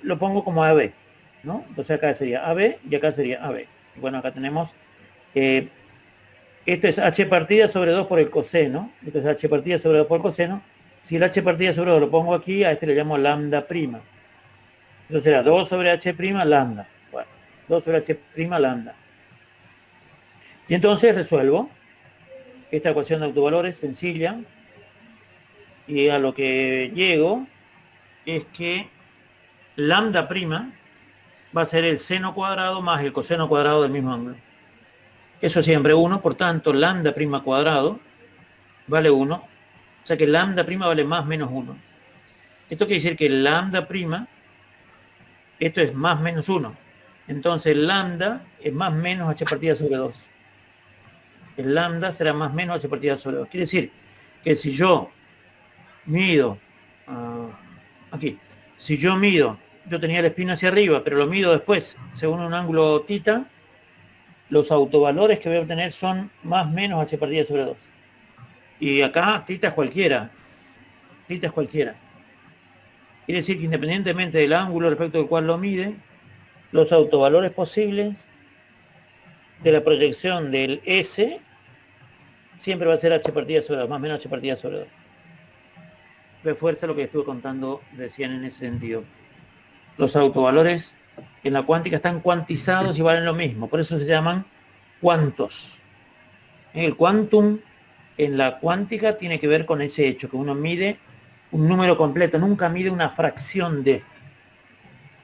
lo pongo como AB, ¿no? Entonces acá sería AB y acá sería AB. Y bueno, acá tenemos, esto es h partida sobre 2 por el coseno, esto es h partida sobre 2 por el coseno. Si el h partida sobre 2 lo pongo aquí, a este le llamo lambda prima. Entonces será 2 sobre h prima lambda. Bueno, 2 sobre h prima lambda. Y entonces resuelvo esta ecuación de autovalores sencilla, y a lo que llego es que lambda prima va a ser el seno cuadrado más el coseno cuadrado del mismo ángulo. Eso siempre 1, por tanto lambda prima cuadrado vale 1, o sea que lambda prima vale más menos 1. Esto quiere decir que lambda prima, esto es más menos 1. Entonces lambda es más menos h partida sobre 2. El lambda será más menos h partida sobre 2. Quiere decir que si yo mido, aquí, si yo mido, yo tenía el espino hacia arriba, pero lo mido después, según un ángulo θ, los autovalores que voy a obtener son más menos h partida sobre 2. Y acá θ es cualquiera. Θ es cualquiera. Quiere decir que independientemente del ángulo respecto del cual lo mide, los autovalores posibles de la proyección del S siempre va a ser h partida sobre 2, más menos h partida sobre 2. Refuerza lo que estuve contando recién en ese sentido. Los autovalores en la cuántica están cuantizados y valen lo mismo, por eso se llaman cuantos. El quantum en la cuántica tiene que ver con ese hecho, que uno mide un número completo, nunca mide una fracción de.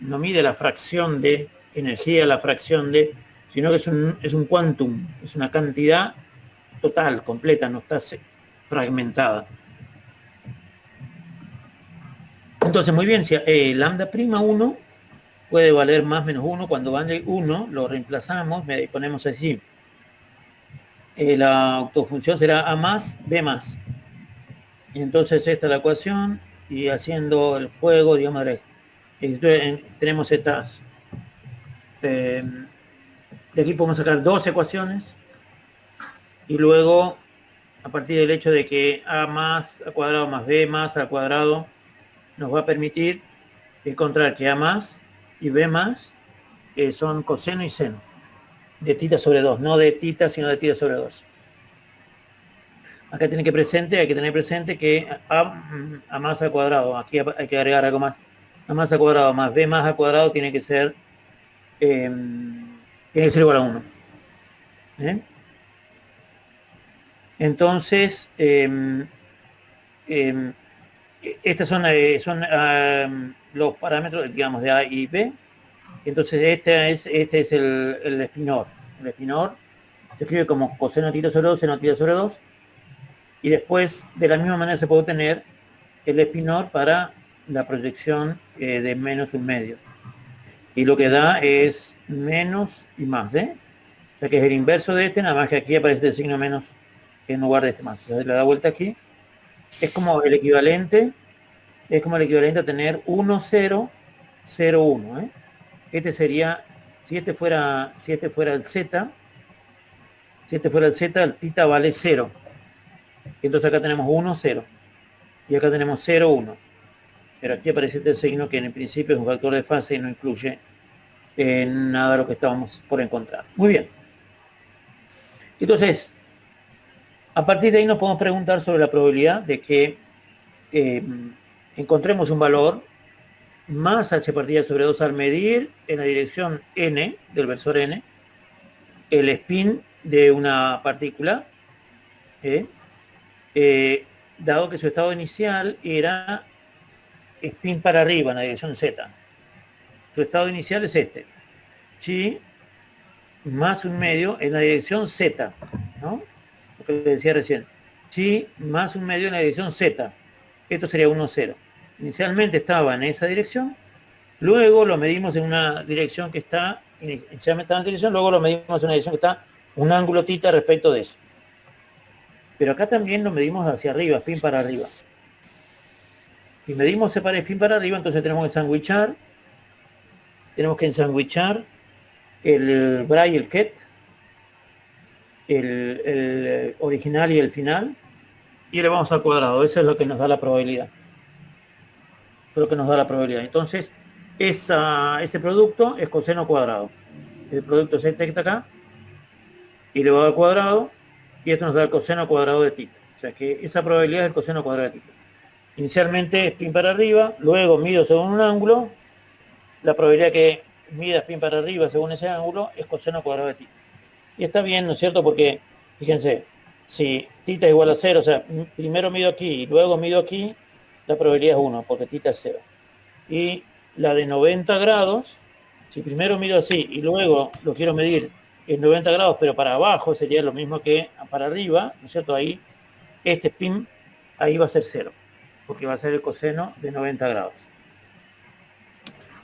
No mide la fracción de energía, la fracción de, sino que es un quantum, es una cantidad total, completa, no está fragmentada. Entonces, muy bien, si lambda prima 1 puede valer más menos 1, cuando vale 1 lo reemplazamos, ponemos así, la autofunción será A más, B más. Y entonces esta es la ecuación, y haciendo el juego, digamos, tenemos estas, de aquí podemos sacar dos ecuaciones, y luego, a partir del hecho de que A más al cuadrado más B más al cuadrado nos va a permitir encontrar que A más y B más son coseno y seno de θ sobre 2, no de θ sino de θ sobre 2. Acá hay que tener presente que A más al cuadrado, aquí hay que agregar algo más, A más al cuadrado más B más al cuadrado tiene que ser igual a 1. Entonces estos son los parámetros, digamos, de A y B. Entonces este es el espinor. El espinor se escribe como coseno θ sobre 2, seno θ sobre 2. Y después, de la misma manera, se puede obtener el espinor para la proyección de menos un medio. Y lo que da es menos y más, O sea que es el inverso de este, nada más que aquí aparece el signo menos en lugar de este más. O sea, le da vuelta aquí. Es como el equivalente a tener 1, 0, 0, 1. Este sería, si este fuera el Z, el θ vale 0. Entonces acá tenemos 1, 0. Y acá tenemos 0, 1. Pero aquí aparece este signo que en principio es un factor de fase y no incluye nada de lo que estábamos por encontrar. Muy bien. Entonces, A partir de ahí nos podemos preguntar sobre la probabilidad de que encontremos un valor más h partida sobre 2 al medir en la dirección n, del versor n, el spin de una partícula, dado que su estado inicial era spin para arriba en la dirección z. Su estado inicial es este, chi más un medio en la dirección z, ¿no? Lo que les decía recién, chi más un medio en la dirección z. Esto sería 1, 0. Inicialmente estaba en esa dirección, luego lo medimos en una dirección que está, inicialmente estaba en esa dirección, luego lo medimos en una dirección que está un ángulo θ respecto de eso. Pero acá también lo medimos hacia arriba, spin para arriba. Si medimos separa spin para arriba, entonces tenemos que ensanguichar el Bray y el Ket, el original y el final, y le vamos al cuadrado. Eso es lo que nos da la probabilidad. Entonces, ese producto es coseno cuadrado. El producto se detecta acá, y le va al cuadrado, y esto nos da el coseno cuadrado de θ. O sea que esa probabilidad es el coseno cuadrado de θ. Inicialmente spin para arriba, luego mido según un ángulo, la probabilidad que mida spin para arriba según ese ángulo es coseno cuadrado de θ. Y está bien, ¿no es cierto? Porque, fíjense, si θ es igual a 0, o sea, primero mido aquí y luego mido aquí, la probabilidad es 1, porque θ es 0. Y la de 90 grados, si primero mido así y luego lo quiero medir en 90 grados, pero para abajo sería lo mismo que para arriba, ¿no es cierto? Ahí, este spin, ahí va a ser 0, porque va a ser el coseno de 90 grados.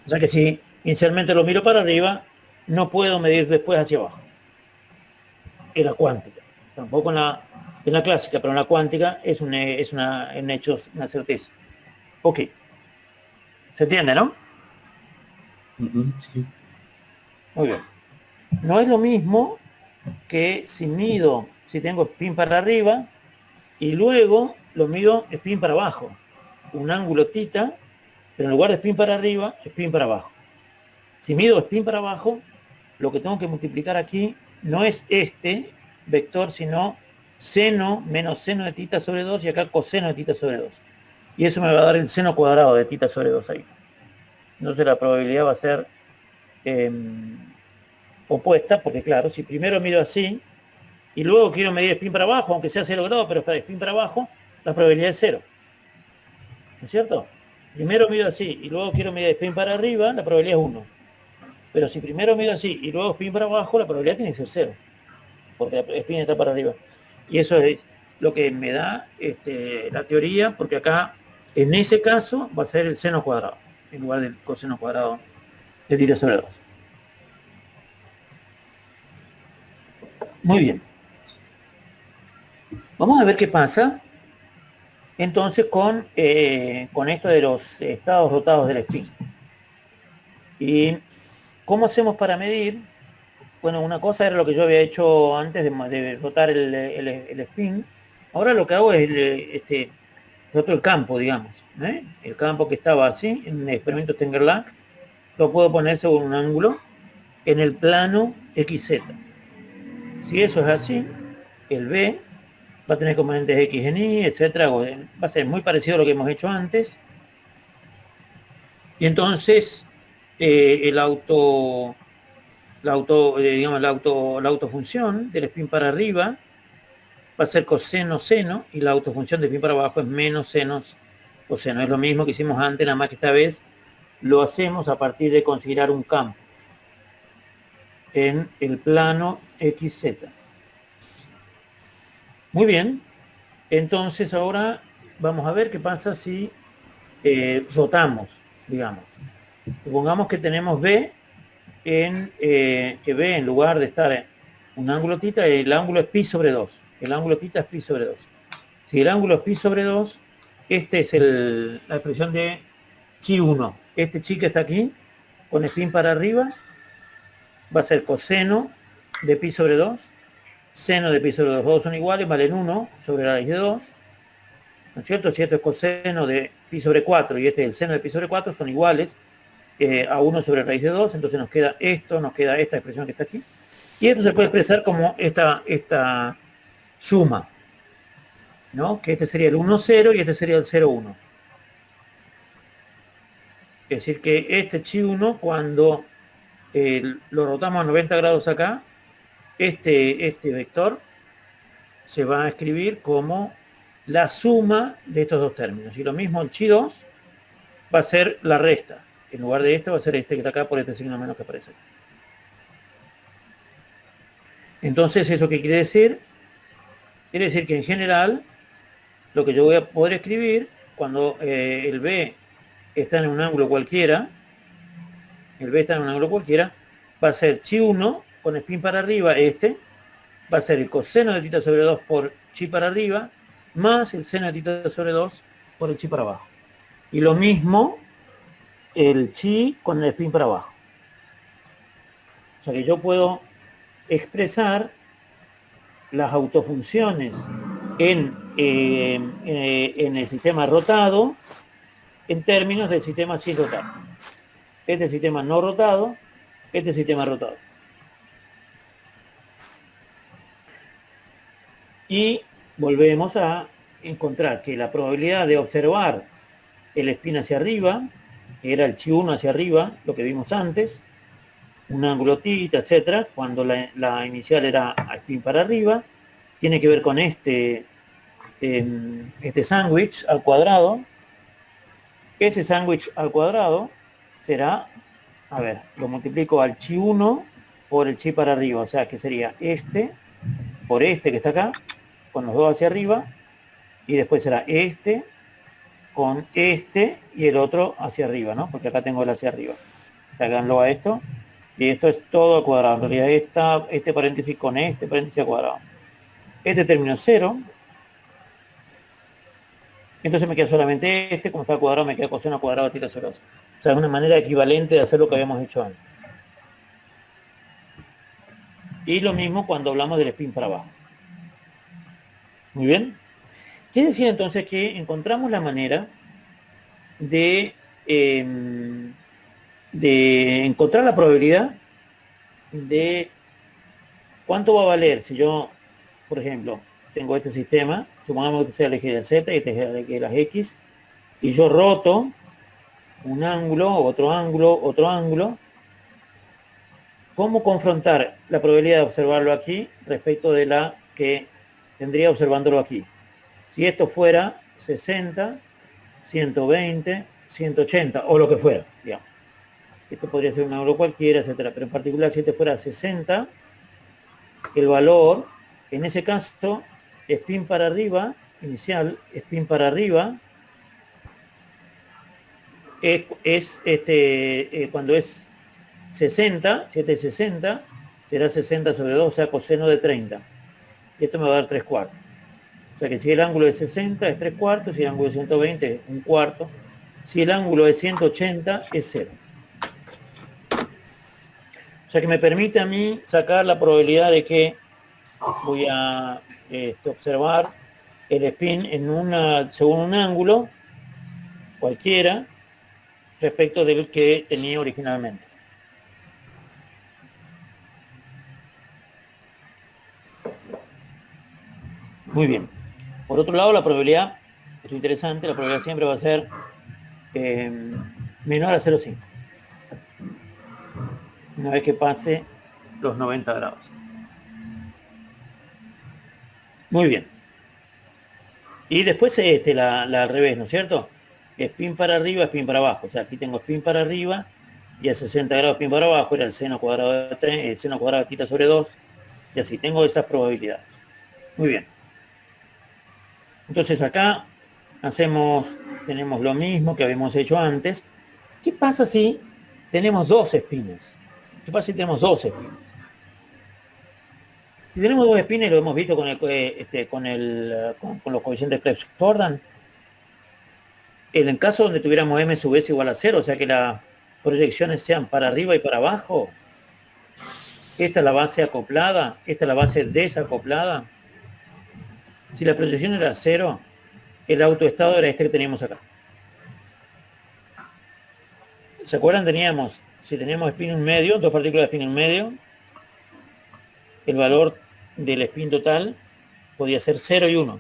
O sea que si inicialmente lo miro para arriba, no puedo medir después hacia abajo. En la cuántica. Tampoco en la clásica, pero en la cuántica es en hechos una certeza. Ok. ¿Se entiende, no? Sí. Muy bien. No es lo mismo que si tengo spin para arriba y luego lo mido spin para abajo. Un ángulo θ, pero en lugar de spin para arriba, spin para abajo. Si mido spin para abajo, lo que tengo que multiplicar aquí no es este vector, sino seno menos seno de θ sobre 2 y acá coseno de θ sobre 2. Y eso me va a dar el seno cuadrado de θ sobre 2 ahí. Entonces la probabilidad va a ser opuesta, porque claro, si primero mido así y luego quiero medir spin para abajo, aunque sea 0 grados, pero para spin para abajo, la probabilidad es 0. ¿No es cierto? Primero mido así y luego quiero medir spin para arriba, la probabilidad es 1. Pero si primero mido así y luego spin para abajo, la probabilidad tiene que ser 0. Porque la spin está para arriba. Y eso es lo que me da la teoría, porque acá, en ese caso, va a ser el seno cuadrado, en lugar del coseno cuadrado de θ sobre 2. Muy bien. Vamos a ver qué pasa entonces con esto de los estados rotados del spin. ¿Y cómo hacemos para medir? Bueno, una cosa era lo que yo había hecho antes de rotar el spin. Ahora lo que hago es roto el campo, digamos. El campo que estaba así, en el experimento Stenger-Lach, lo puedo poner según un ángulo en el plano XZ. Si eso es así, el B va a tener componentes X en Y, etcétera. Va a ser muy parecido a lo que hemos hecho antes. Y entonces la autofunción del spin para arriba va a ser coseno seno y la autofunción del spin para abajo es menos senos coseno. Es lo mismo que hicimos antes, nada más que esta vez lo hacemos a partir de considerar un campo en el plano XZ. Muy bien. Entonces ahora vamos a ver qué pasa si rotamos, digamos. Supongamos que tenemos B que B en lugar de estar en un ángulo θ, el ángulo es pi sobre 2. El ángulo θ es pi sobre 2. Si el ángulo es pi sobre 2, este es la expresión de chi1. Este chi que está aquí, con spin para arriba, va a ser coseno de pi sobre 2, seno de pi sobre 2. Los dos son iguales, valen 1 sobre la raíz de 2. ¿No es cierto? Si esto es coseno de pi sobre 4 y este es el seno de pi sobre 4, son iguales a 1 sobre raíz de 2, entonces nos queda esta expresión que está aquí. Y esto se puede expresar como esta suma. ¿no? Que este sería el 1, 0 y este sería el 0, 1. Es decir, que este chi1, cuando lo rotamos a 90 grados acá, este vector se va a escribir como la suma de estos dos términos. Y lo mismo el chi2 va a ser la resta. En lugar de este va a ser este que está acá por este signo menos que aparece. Entonces, ¿eso qué quiere decir? Quiere decir que en general, lo que yo voy a poder escribir, cuando el B está en un ángulo cualquiera, va a ser chi1 con spin para arriba, va a ser el coseno de tita sobre 2 por chi para arriba, más el seno de tita sobre 2 por el chi para abajo. Y lo mismo el chi con el spin para abajo. O sea que yo puedo expresar las autofunciones en el sistema rotado en términos del sistema sin rotar. Este sistema no rotado, este sistema rotado. Y volvemos a encontrar que la probabilidad de observar el spin hacia arriba, que era el chi1 hacia arriba, lo que vimos antes, un ángulo tita, etcétera, cuando la inicial era a spin para arriba, tiene que ver con este sándwich al cuadrado. Ese sándwich al cuadrado será, a ver, lo multiplico al chi1 por el chi para arriba, o sea que sería este por este que está acá, con los dos hacia arriba, y después será este con este y el otro hacia arriba, ¿no? Porque acá tengo el hacia arriba. Háganlo a esto, y esto es todo al cuadrado. En realidad este paréntesis con este paréntesis al cuadrado. Este término 0. Entonces me queda solamente este, como está al cuadrado, me queda coseno al cuadrado de tita sobre 2. O sea, es una manera equivalente de hacer lo que habíamos hecho antes. Y lo mismo cuando hablamos del spin para abajo. Muy bien. Quiere decir entonces que encontramos la manera de encontrar la probabilidad de cuánto va a valer si yo, por ejemplo, tengo este sistema, supongamos que sea el eje del Z y este es el eje de las X, y yo roto un ángulo, otro ángulo, otro ángulo. ¿Cómo confrontar la probabilidad de observarlo aquí respecto de la que tendría observándolo aquí? Si esto fuera 60, 120, 180 o lo que fuera, digamos. Esto podría ser un ángulo cualquiera, etcétera. Pero en particular, si este fuera 60, el valor, en ese caso, spin para arriba, inicial, spin para arriba, cuando es 60, si este es 60, será 60 sobre 2, o sea, coseno de 30. Y esto me va a dar 3/4. O sea que si el ángulo es 60 es 3/4, si el ángulo es 120 es 1/4, si el ángulo es 180 es 0. O sea que me permite a mí sacar la probabilidad de que voy a observar el spin según un ángulo cualquiera respecto del que tenía originalmente. Muy bien. Por otro lado, la probabilidad, esto es interesante, la probabilidad siempre va a ser menor a 0,5. Una vez que pase los 90 grados. Muy bien. Y después la al revés, ¿no es cierto? Spin para arriba, spin para abajo. O sea, aquí tengo spin para arriba y a 60 grados spin para abajo era el seno cuadrado de 3, el seno cuadrado de tita sobre 2. Y así tengo esas probabilidades. Muy bien. Entonces acá tenemos lo mismo que habíamos hecho antes. ¿Qué pasa si tenemos dos espines? ¿Qué pasa si tenemos dos espines? Si tenemos dos espines, lo hemos visto con los coeficientes Clebsch-Jordan. En el caso donde tuviéramos m sub s igual a 0, o sea que las proyecciones sean para arriba y para abajo, esta es la base acoplada, esta es la base desacoplada. Si la proyección era 0, el autoestado era este que teníamos acá. ¿Se acuerdan? Si teníamos spin en medio, dos partículas de spin en medio, el valor del spin total podía ser 0 y 1.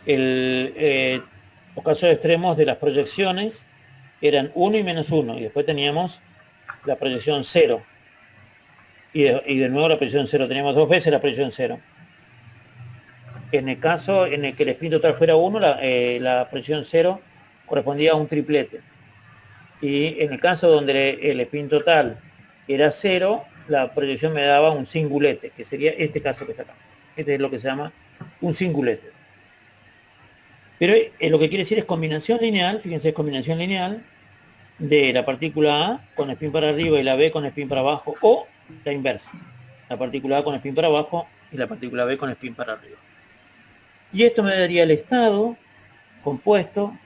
Los casos extremos de las proyecciones eran 1 y -1, y después teníamos la proyección 0. Y de nuevo la proyección 0, teníamos 2 veces la proyección 0. En el caso en el que el spin total fuera 1, la proyección 0 correspondía a un triplete. Y en el caso donde el spin total era 0, la proyección me daba un singulete, que sería este caso que está acá. Este es lo que se llama un singulete. Pero lo que quiere decir es combinación lineal, fíjense, es combinación lineal de la partícula A con spin para arriba y la B con spin para abajo, o la inversa, la partícula A con spin para abajo y la partícula B con spin para arriba. Y esto me daría el estado compuesto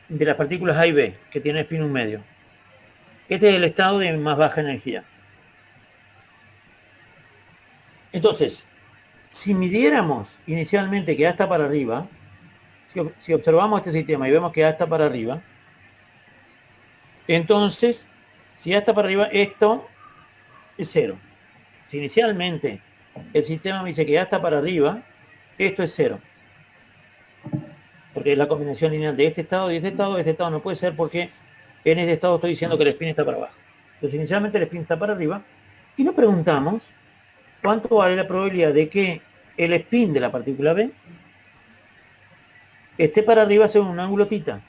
de las partículas A y B, que tienen spin 1 medio. Este es el estado de más baja energía. Entonces, si midiéramos inicialmente que A está para arriba, si observamos este sistema y vemos que A está para arriba, entonces, si A está para arriba, esto es 0. Si inicialmente el sistema me dice que A está para arriba, esto es 0. Porque es la combinación lineal de este estado y este estado. Este estado no puede ser porque en este estado estoy diciendo que el spin está para abajo. Entonces inicialmente el spin está para arriba y nos preguntamos cuánto vale la probabilidad de que el spin de la partícula B esté para arriba según un ángulo θ.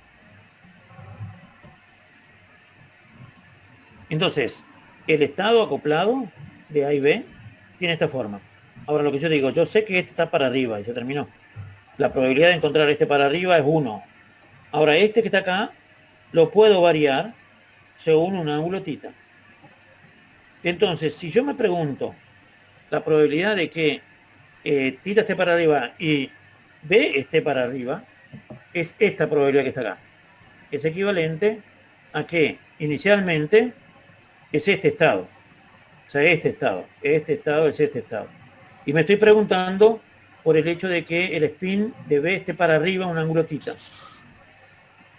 Entonces, el estado acoplado de A y B tiene esta forma. Ahora lo que yo digo, yo sé que este está para arriba y se terminó. La probabilidad de encontrar este para arriba es 1. Ahora este que está acá lo puedo variar según un ángulo θ. Entonces, si yo me pregunto la probabilidad de que θ esté para arriba y B esté para arriba, es esta probabilidad que está acá. Es equivalente a que inicialmente es este estado. O sea, este estado es este estado. Y me estoy preguntando por el hecho de que el spin de B esté para arriba un ángulo θ.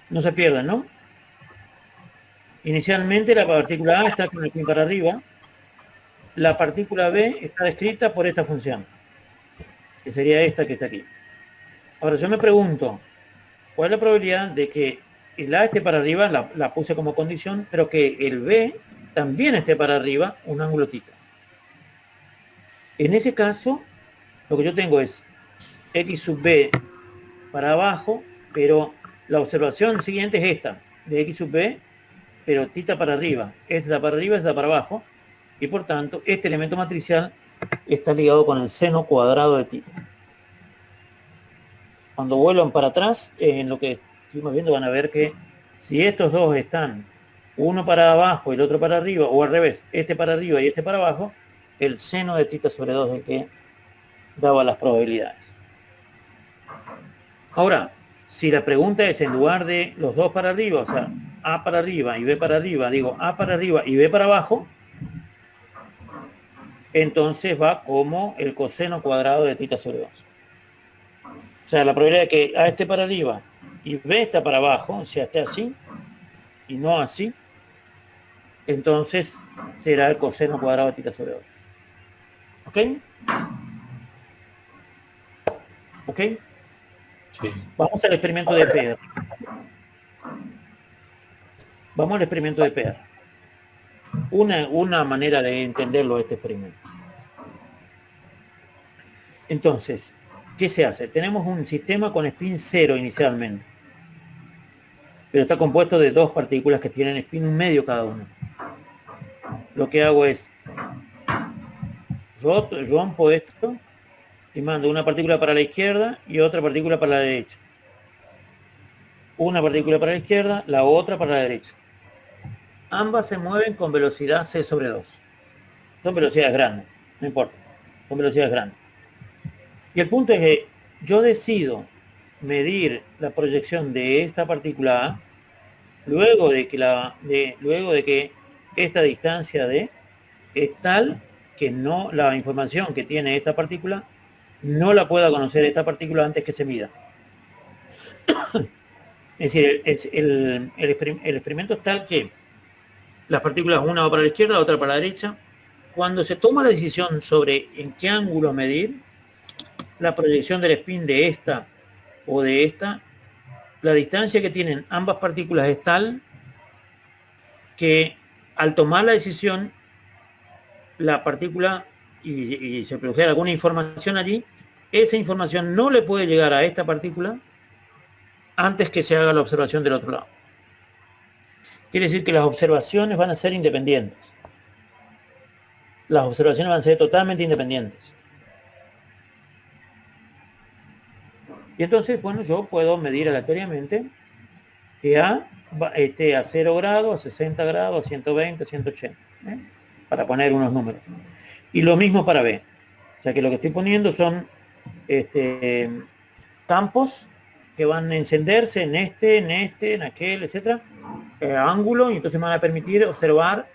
No se pierdan, ¿no? Inicialmente la partícula A está con el spin para arriba. La partícula B está descrita por esta función, que sería esta que está aquí. Ahora yo me pregunto, ¿cuál es la probabilidad de que el A esté para arriba? La puse como condición, pero que el B también esté para arriba un ángulo θ. En ese caso, lo que yo tengo es x sub b para abajo, pero la observación siguiente es esta, de x sub b, pero θ para arriba. Esta para arriba, esta para abajo, y por tanto, este elemento matricial está ligado con el seno cuadrado de θ. Cuando vuelvan para atrás, en lo que estuvimos viendo van a ver que si estos dos están uno para abajo y el otro para arriba, o al revés, este para arriba y este para abajo, el seno de θ sobre 2 es el que daba las probabilidades. Ahora, si la pregunta es en lugar de los dos para arriba, o sea, A para arriba y B para arriba, digo A para arriba y B para abajo, entonces va como el coseno cuadrado de θ sobre 2. O sea, la probabilidad de que A esté para arriba y B está para abajo, o sea, esté así y no así, entonces será el coseno cuadrado de θ sobre 2. ¿Ok? ¿Ok? Sí. Vamos al experimento de PR. Vamos al experimento de PR. Una manera de entenderlo este experimento. Entonces, ¿qué se hace? Tenemos un sistema con spin 0 inicialmente, pero está compuesto de dos partículas que tienen spin 1 medio cada uno. Lo que hago es rompo esto y mando una partícula para la izquierda y otra partícula para la derecha. Una partícula para la izquierda, la otra para la derecha. Ambas se mueven con velocidad c sobre 2. Son velocidades grandes, no importa, son velocidades grandes. Y el punto es que yo decido medir la proyección de esta partícula A luego de que esta distancia D es tal que no, la información que tiene esta partícula no la pueda conocer esta partícula antes que se mida. Es decir, el experimento es tal que las partículas, una va para la izquierda, otra para la derecha. Cuando se toma la decisión sobre en qué ángulo medir, la proyección del spin de esta o de esta, la distancia que tienen ambas partículas es tal que al tomar la decisión, la partícula, y se produjera alguna información allí, esa información no le puede llegar a esta partícula antes que se haga la observación del otro lado. Quiere decir que las observaciones van a ser independientes. Las observaciones van a ser totalmente independientes. Y entonces, bueno, yo puedo medir aleatoriamente que A esté a 0 grados, a 60 grados, a 120, a 180, para poner unos números. Y lo mismo para B. O sea que lo que estoy poniendo son campos que van a encenderse en en aquel, etcétera, ángulo, y entonces me van a permitir observar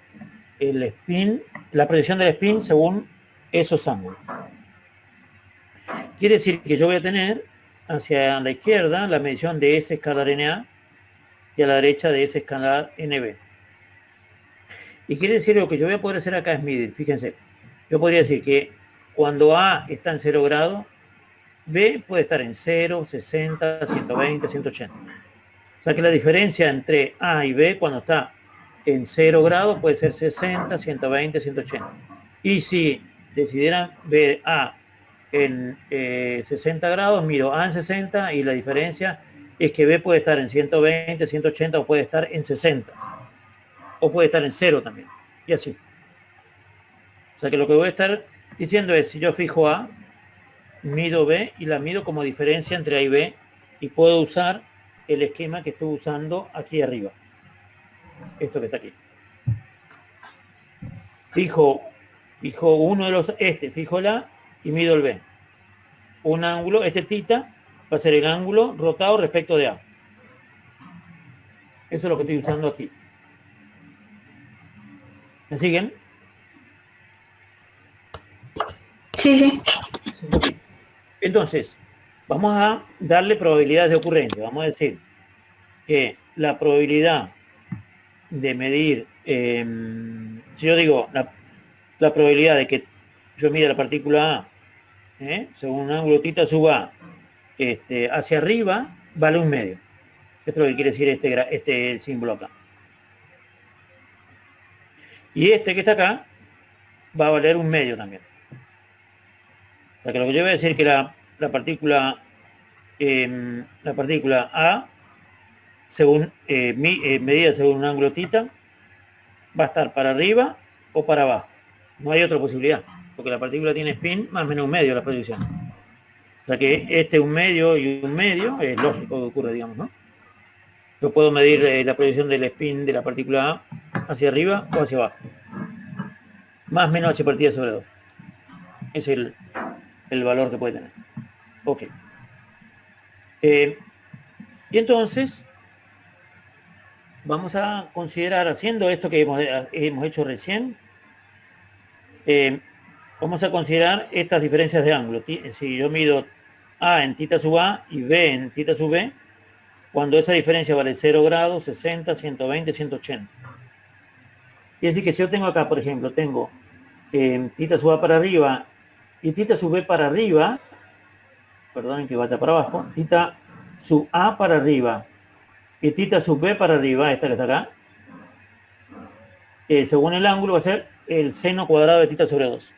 el spin, la proyección del spin según esos ángulos. Quiere decir que yo voy a tener hacia la izquierda la medición de S escalar NA y a la derecha de S escalar NB. Y quiere decir lo que yo voy a poder hacer acá es medir, fíjense, yo podría decir que cuando A está en 0 grados, B puede estar en 0, 60, 120, 180. O sea que la diferencia entre A y B cuando está en 0 grados puede ser 60, 120, 180. Y si decidieran ver A en 60 grados, miro A en 60 y la diferencia es que B puede estar en 120, 180 o puede estar en 60. O puede estar en 0 también. Y así. O sea que lo que voy a estar diciendo es, si yo fijo A, mido B y la mido como diferencia entre A y B y puedo usar el esquema que estoy usando aquí arriba. Esto que está aquí. Fijo uno de los, fijo el A y mido el B. Un ángulo, tita, va a ser el ángulo rotado respecto de A. Eso es lo que estoy usando aquí. ¿Me siguen? Sí, sí. Okay. Entonces, vamos a darle probabilidades de ocurrencia. Vamos a decir que la probabilidad de medir, si yo digo la probabilidad de que yo mida la partícula A, según un ángulo tita sub A, hacia arriba, vale 1 medio. Esto es lo que quiere decir este símbolo acá. Y que está acá va a valer 1 medio también. O sea que lo que yo voy a decir que la partícula A, según medida según un ángulo tita, va a estar para arriba o para abajo. No hay otra posibilidad, porque la partícula tiene spin más o menos 1 medio la proyección. O sea que 1 medio y 1 medio es lógico que ocurre, digamos, ¿no? Yo puedo medir la proyección del spin de la partícula A hacia arriba o hacia abajo. Más menos h partida sobre 2. Es el valor que puede tener. Ok. Y entonces, vamos a considerar, haciendo esto que hemos hecho recién, vamos a considerar estas diferencias de ángulo. Si yo mido A en tita sub A y B en tita sub B, cuando esa diferencia vale 0 grados, 60, 120, 180. Quiere decir que si yo tengo acá, por ejemplo, tengo tita sub A para arriba y tita sub B para arriba, perdonen que vaya para abajo, tita sub A para arriba y tita sub B para arriba, esta que está acá, según el ángulo va a ser el seno cuadrado de tita sobre 2.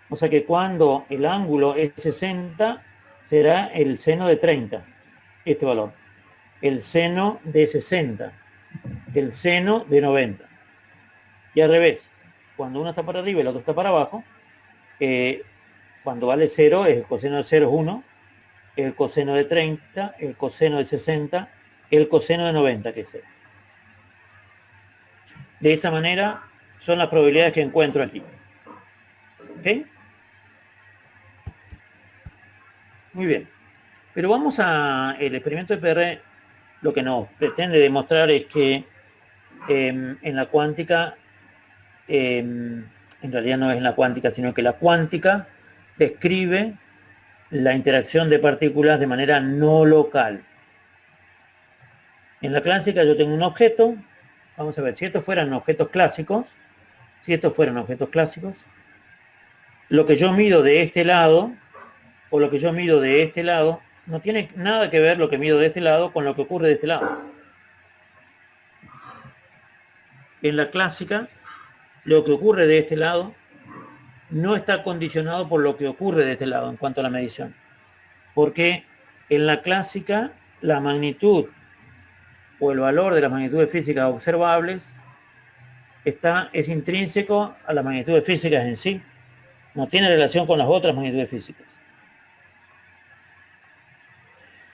O sea que cuando el ángulo es 60, será el seno de 30, este valor. El seno de 60, el seno de 90. Y al revés, cuando uno está para arriba y el otro está para abajo, cuando vale 0, el coseno de 0 es 1, el coseno de 30, el coseno de 60, el coseno de 90, que es 0. De esa manera son las probabilidades que encuentro aquí. ¿Ok? Muy bien. Pero vamos el experimento de PR, lo que nos pretende demostrar es que en la cuántica, en realidad no es en la cuántica, sino que la cuántica describe la interacción de partículas de manera no local. En la clásica yo tengo un objeto, vamos a ver, si estos fueran objetos clásicos, lo que yo mido de este lado, o lo que yo mido de este lado, No tiene nada que ver lo que mido de este lado con lo que ocurre de este lado. En la clásica, lo que ocurre de este lado no está condicionado por lo que ocurre de este lado en cuanto a la medición. Porque en la clásica, la magnitud o el valor de las magnitudes físicas observables es intrínseco a las magnitudes físicas en sí. No tiene relación con las otras magnitudes físicas.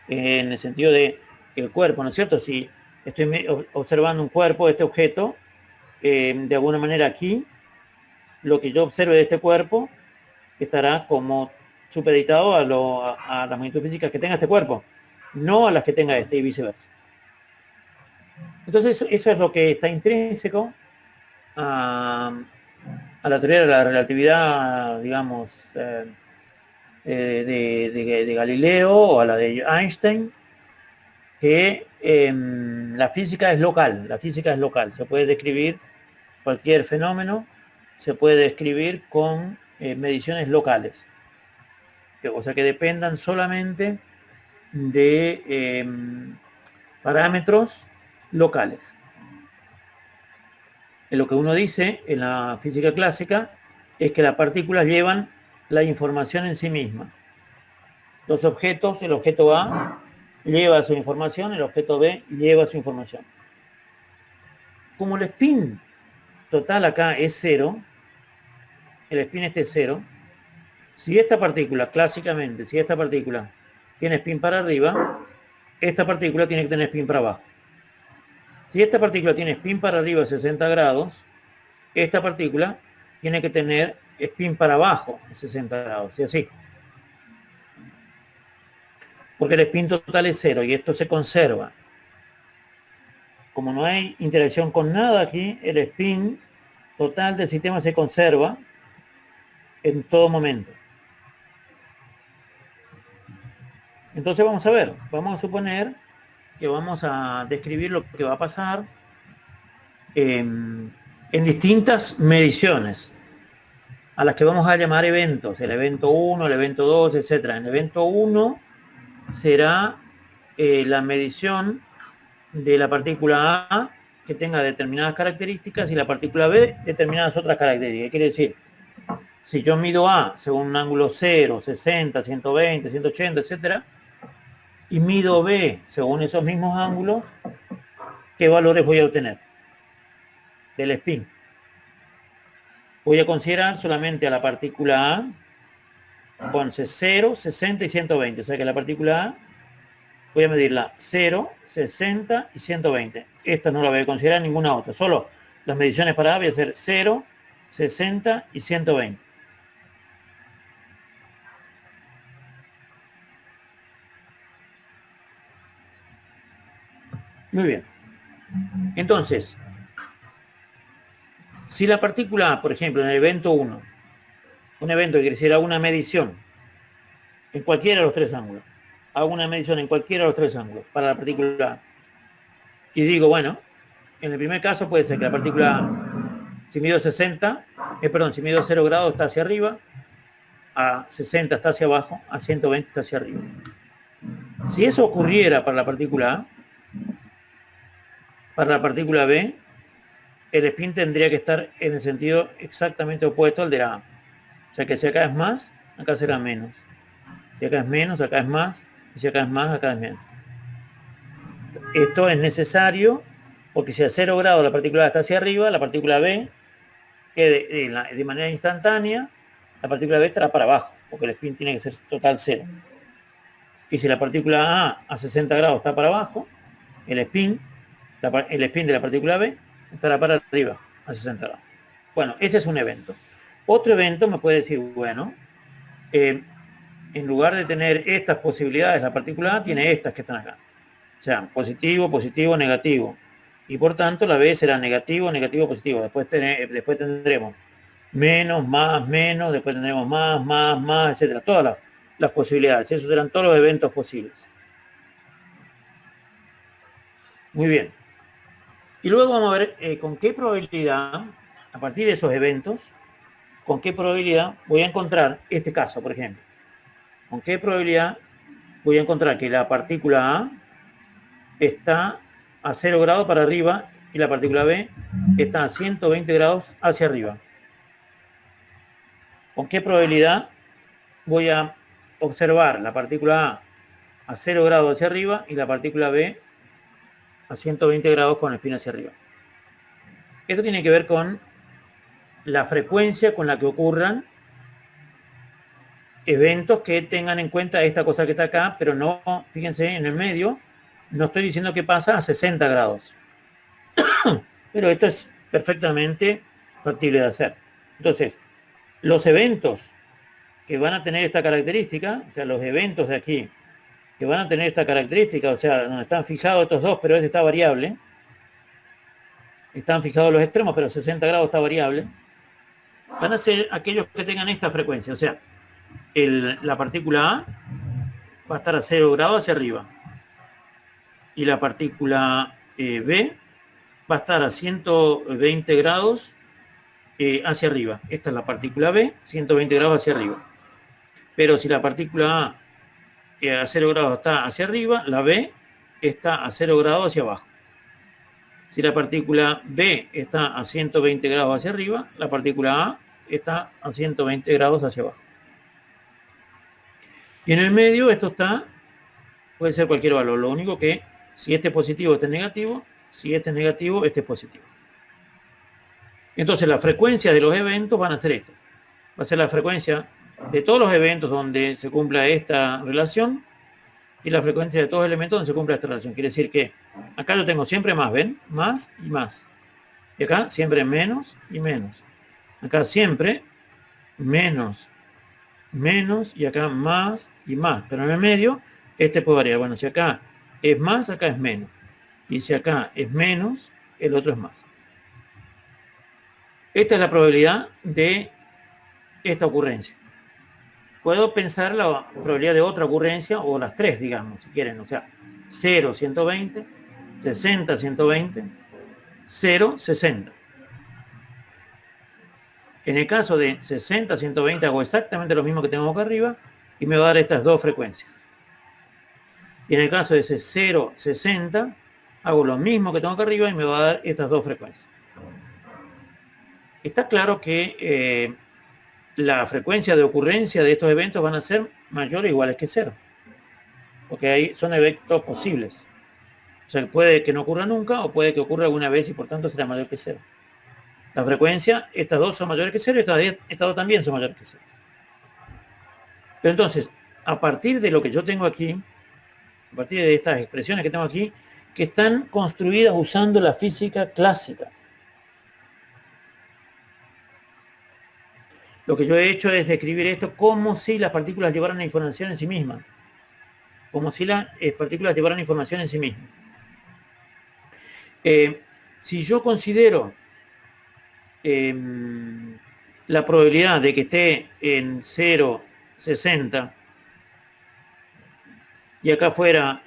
En el sentido de el cuerpo, ¿no es cierto? Si estoy observando un cuerpo, este objeto, de alguna manera aquí, lo que yo observe de este cuerpo estará como supeditado a las magnitudes físicas que tenga este cuerpo, no a las que tenga este y viceversa. Entonces eso es lo que está intrínseco a la teoría de la relatividad, digamos, de Galileo o a la de Einstein, que la física es local, se puede describir cualquier fenómeno, se puede describir con mediciones locales, o sea que dependan solamente de parámetros locales. Lo que uno dice en la física clásica es que las partículas llevan la información en sí misma. Los objetos, el objeto A lleva su información, el objeto B lleva su información. Como el spin total acá es cero, el spin este es cero, si esta partícula, clásicamente, si esta partícula tiene spin para arriba, esta partícula tiene que tener spin para abajo. Si esta partícula tiene spin para arriba 60 grados, esta partícula tiene que tener spin para abajo 60 grados, y así. Porque el spin total es cero y esto se conserva. Como no hay interacción con nada aquí, el spin total del sistema se conserva en todo momento. Entonces vamos a ver, vamos a suponer que vamos a describir lo que va a pasar en distintas mediciones, a las que vamos a llamar eventos, el evento 1, el evento 2, etc. En el evento 1 será la medición de la partícula A que tenga determinadas características y la partícula B determinadas otras características. Quiere decir, si yo mido A según un ángulo 0, 60, 120, 180, etc., y mido B según esos mismos ángulos, ¿qué valores voy a obtener del spin? Voy a considerar solamente a la partícula A con 0, 60 y 120. O sea que la partícula A voy a medirla 0, 60 y 120. Esta no la voy a considerar ninguna otra. Solo las mediciones para A voy a hacer 0, 60 y 120. Muy bien. Entonces, si la partícula A, por ejemplo, en el evento 1, un evento que quisiera una medición en cualquiera de los tres ángulos, hago una medición en cualquiera de los tres ángulos para la partícula A, y digo, bueno, en el primer caso puede ser que la partícula A, si mido si mido 0 grados está hacia arriba, a 60 está hacia abajo, a 120 está hacia arriba. Si eso ocurriera para la partícula A, para la partícula B, el spin tendría que estar en el sentido exactamente opuesto al de la A. O sea que si acá es más, acá será menos. Si acá es menos, acá es más. Y si acá es más, acá es menos. Esto es necesario porque si a 0 grados la partícula A está hacia arriba, la partícula B, de manera instantánea, la partícula B estará para abajo, porque el spin tiene que ser total 0. Y si la partícula A 60 grados está para abajo, el spin de la partícula B estará para arriba, a 60 grados. Bueno, ese es un evento. Otro evento me puede decir, bueno, en lugar de tener estas posibilidades, la partícula A tiene estas que están acá. O sea, positivo, positivo, negativo. Y por tanto la B será negativo, negativo, positivo. Después tendremos menos, más, menos, después tendremos más, etcétera. Todas las posibilidades. Esos serán todos los eventos posibles. Muy bien. Y luego vamos a ver con qué probabilidad, a partir de esos eventos, con qué probabilidad voy a encontrar este caso, por ejemplo. Con qué probabilidad voy a encontrar que la partícula A está a 0 grados para arriba y la partícula B está a 120 grados hacia arriba. ¿Con qué probabilidad voy a observar la partícula A 0 grados hacia arriba y la partícula B a 120 grados con espín hacia arriba? Esto tiene que ver con la frecuencia con la que ocurran eventos que tengan en cuenta esta cosa que está acá, pero no, fíjense, en el medio, no estoy diciendo que pasa a 60 grados. Pero esto es perfectamente factible de hacer. Entonces, los eventos que van a tener esta característica, o sea, los eventos de aquí, que van a tener esta característica, o sea, donde están fijados estos dos, pero este está variable, están fijados los extremos, pero 60 grados está variable, van a ser aquellos que tengan esta frecuencia, o sea, la partícula A va a estar a 0 grados hacia arriba y la partícula B va a estar a 120 grados hacia arriba. Esta es la partícula B, 120 grados hacia arriba. Pero si la partícula A a 0 grados está hacia arriba, la B está a 0 grados hacia abajo. Si la partícula B está a 120 grados hacia arriba, la partícula A está a 120 grados hacia abajo. Y en el medio esto puede ser cualquier valor. Lo único que si este es positivo, este es negativo. Si este es negativo, este es positivo. Entonces la frecuencia de los eventos van a ser esto. Va a ser la frecuencia de todos los eventos donde se cumpla esta relación y la frecuencia de todos los elementos donde se cumpla esta relación. Quiere decir que acá yo tengo siempre más, ¿ven? Más y más. Y acá siempre menos y menos. Acá siempre menos, menos y acá más y más. Pero en el medio, este puede variar. Bueno, si acá es más, acá es menos. Y si acá es menos, el otro es más. Esta es la probabilidad de esta ocurrencia. Puedo pensar la probabilidad de otra ocurrencia, o las tres, digamos, si quieren. O sea, 0, 120, 60, 120, 0, 60. En el caso de 60, 120 hago exactamente lo mismo que tengo acá arriba y me va a dar estas dos frecuencias. Y en el caso de ese 0, 60, hago lo mismo que tengo acá arriba y me va a dar estas dos frecuencias. Está claro que la frecuencia de ocurrencia de estos eventos van a ser mayores o iguales que 0. Porque ahí son eventos posibles. O sea, puede que no ocurra nunca o puede que ocurra alguna vez y por tanto será mayor que 0. La frecuencia, estas dos son mayores que 0 y estas dos también son mayores que 0. Pero entonces, a partir de lo que yo tengo aquí, a partir de estas expresiones que tengo aquí, que están construidas usando la física clásica, lo que yo he hecho es describir esto como si las partículas llevaran información en sí mismas. Como si las partículas llevaran información en sí mismas. Si yo considero la probabilidad de que esté en 0, 60, y acá fuera,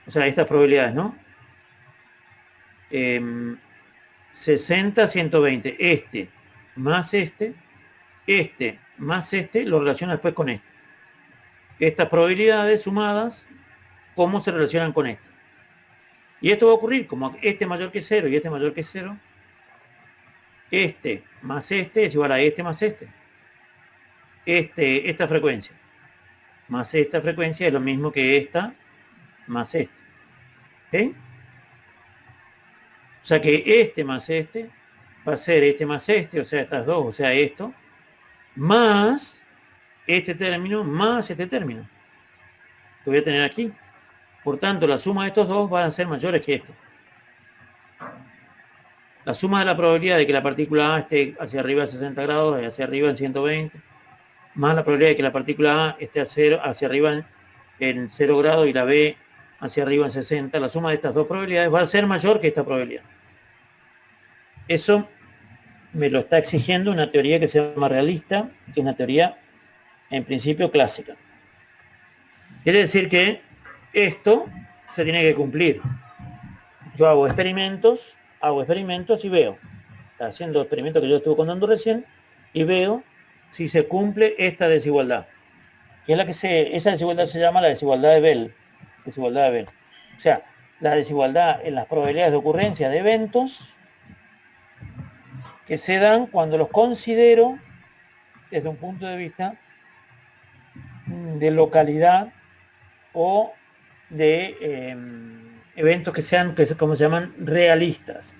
o sea, estas probabilidades, ¿no? 60, 120, este más este más este, lo relaciono después con este. Estas probabilidades sumadas, ¿cómo se relacionan con esto? Y esto va a ocurrir como este mayor que 0 y este mayor que 0. Este más este es igual a este más este. Esta frecuencia más esta frecuencia es lo mismo que esta más este. ¿Okay? O sea que este más este va a ser este más este, o sea, estas dos, o sea, esto, más este término, más este término que voy a tener aquí. Por tanto, la suma de estos dos van a ser mayores que esto. La suma de la probabilidad de que la partícula A esté hacia arriba en 60 grados y hacia arriba en 120, más la probabilidad de que la partícula A esté hacia arriba en 0 grados y la B hacia arriba en 60, la suma de estas dos probabilidades va a ser mayor que esta probabilidad. Eso me lo está exigiendo una teoría que se llama realista, que es una teoría en principio clásica. Quiere decir que esto se tiene que cumplir. Yo hago experimentos y veo, haciendo experimentos que yo estuve contando recién, y veo si se cumple esta desigualdad. que es la que esa desigualdad se llama la desigualdad de Bell. Desigualdad de Bell. O sea, la desigualdad en las probabilidades de ocurrencia de eventos que se dan cuando los considero desde un punto de vista de localidad o de eventos que sean, como se llaman, realistas.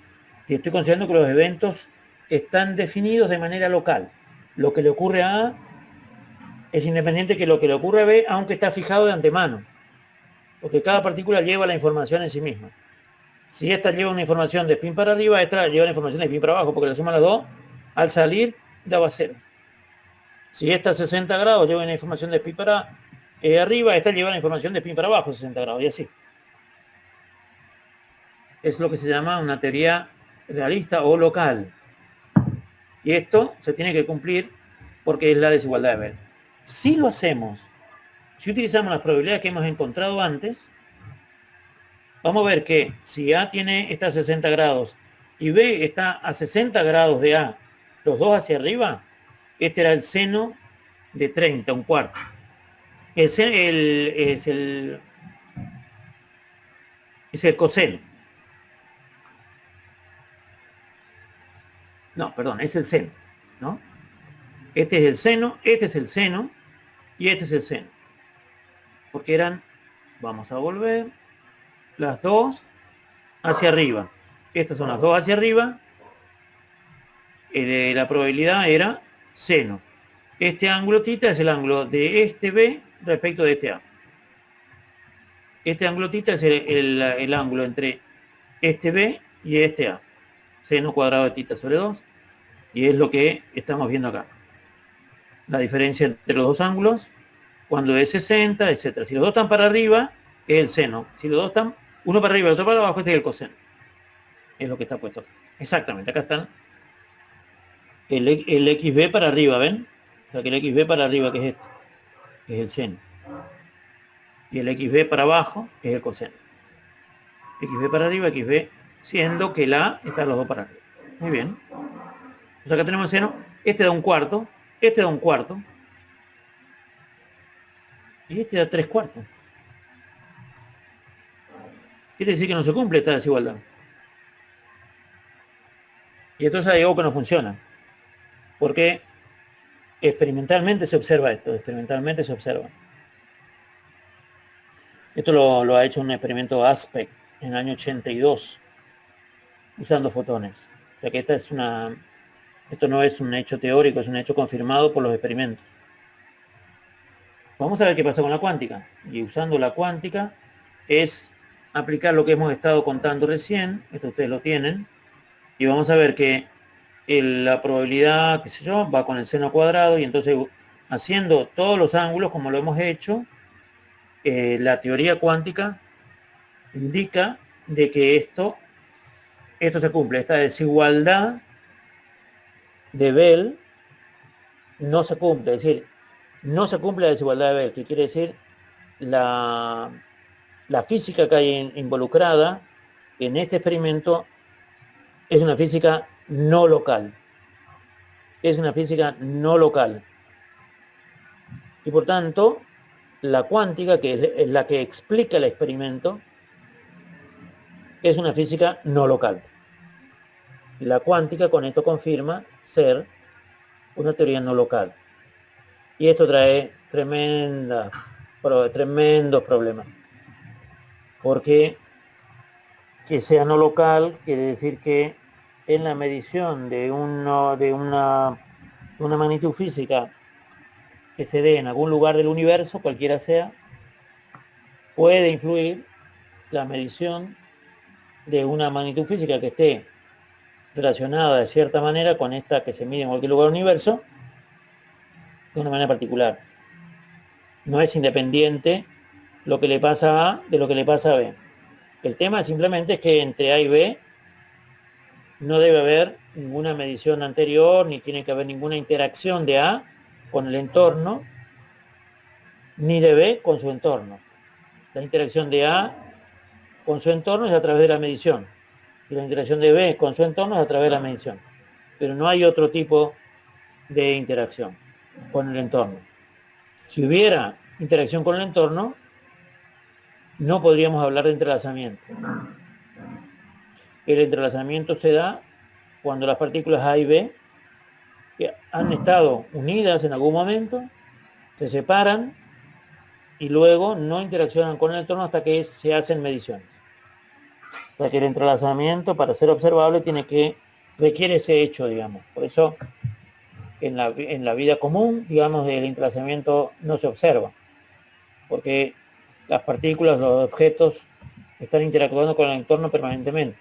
Si estoy considerando que los eventos están definidos de manera local. Lo que le ocurre a A es independiente que lo que le ocurre a B, aunque está fijado de antemano. Porque cada partícula lleva la información en sí misma. Si esta lleva una información de spin para arriba, esta lleva la información de spin para abajo, porque la suma de las dos, al salir, daba 0. Si esta 60 grados lleva una información de spin para arriba, esta lleva la información de spin para abajo, 60 grados, y así. Es lo que se llama una teoría realista o local. Y esto se tiene que cumplir porque es la desigualdad de Bell. Si lo hacemos, si utilizamos las probabilidades que hemos encontrado antes, vamos a ver que si A tiene estas 60 grados y B está a 60 grados de A, los dos hacia arriba, este era el seno de 30, un cuarto. Es el coseno. No, perdón, es el seno, ¿no? Este es el seno, este es el seno y este es el seno. Porque eran, vamos a volver, las dos hacia arriba. Estas son las dos hacia arriba. La probabilidad era seno. Este ángulo θ es el ángulo de este B respecto de este A. Este ángulo θ es el ángulo entre este B y este A. Seno cuadrado de θ sobre 2. Y es lo que estamos viendo acá. La diferencia entre los dos ángulos, cuando es 60, etc. Si los dos están para arriba, es el seno. Si los dos están, uno para arriba y otro para abajo, este es el coseno. Es lo que está puesto acá. Exactamente, acá están el XB para arriba, ¿ven? O sea que el XB para arriba, que es este, que es el seno. Y el XB para abajo, que es el coseno. XB para arriba, XB, siendo que la A están los dos para arriba. Muy bien. Entonces acá tenemos el seno. Este da un cuarto, este da un cuarto. Y este da 3/4. Quiere decir que no se cumple esta desigualdad. Y entonces hay algo que no funciona. Porque experimentalmente se observa esto, experimentalmente se observa. Esto lo ha hecho un experimento Aspect en el año 82, usando fotones. O sea que esto no es un hecho teórico, es un hecho confirmado por los experimentos. Vamos a ver qué pasa con la cuántica. Y usando la cuántica es aplicar lo que hemos estado contando recién, esto ustedes lo tienen, y vamos a ver que la probabilidad, qué sé yo, va con el seno cuadrado, y entonces haciendo todos los ángulos como lo hemos hecho, la teoría cuántica indica de que esto se cumple. Esta desigualdad de Bell no se cumple, es decir, no se cumple la desigualdad de Bell, que quiere decir la física que hay involucrada en este experimento es una física no local. Es una física no local. Y por tanto, la cuántica, que es la que explica el experimento, es una física no local. Y la cuántica con esto confirma ser una teoría no local. Y esto trae tremendos problemas. Porque que sea no local quiere decir que en la medición de una magnitud física que se dé en algún lugar del universo, cualquiera sea, puede influir la medición de una magnitud física que esté relacionada de cierta manera con esta que se mide en cualquier lugar del universo, de una manera particular. No es independiente lo que le pasa a A de lo que le pasa a B. El tema simplemente es que entre A y B no debe haber ninguna medición anterior, ni tiene que haber ninguna interacción de A con el entorno, ni de B con su entorno. La interacción de A con su entorno es a través de la medición, y la interacción de B con su entorno es a través de la medición. Pero no hay otro tipo de interacción con el entorno. Si hubiera interacción con el entorno, no podríamos hablar de entrelazamiento. El entrelazamiento se da cuando las partículas A y B, que han estado unidas en algún momento, se separan y luego no interaccionan con el entorno hasta que se hacen mediciones. O sea que el entrelazamiento, para ser observable, requiere ese hecho, digamos. Por eso en la vida común, digamos, el entrelazamiento no se observa, porque las partículas, los objetos, están interactuando con el entorno permanentemente.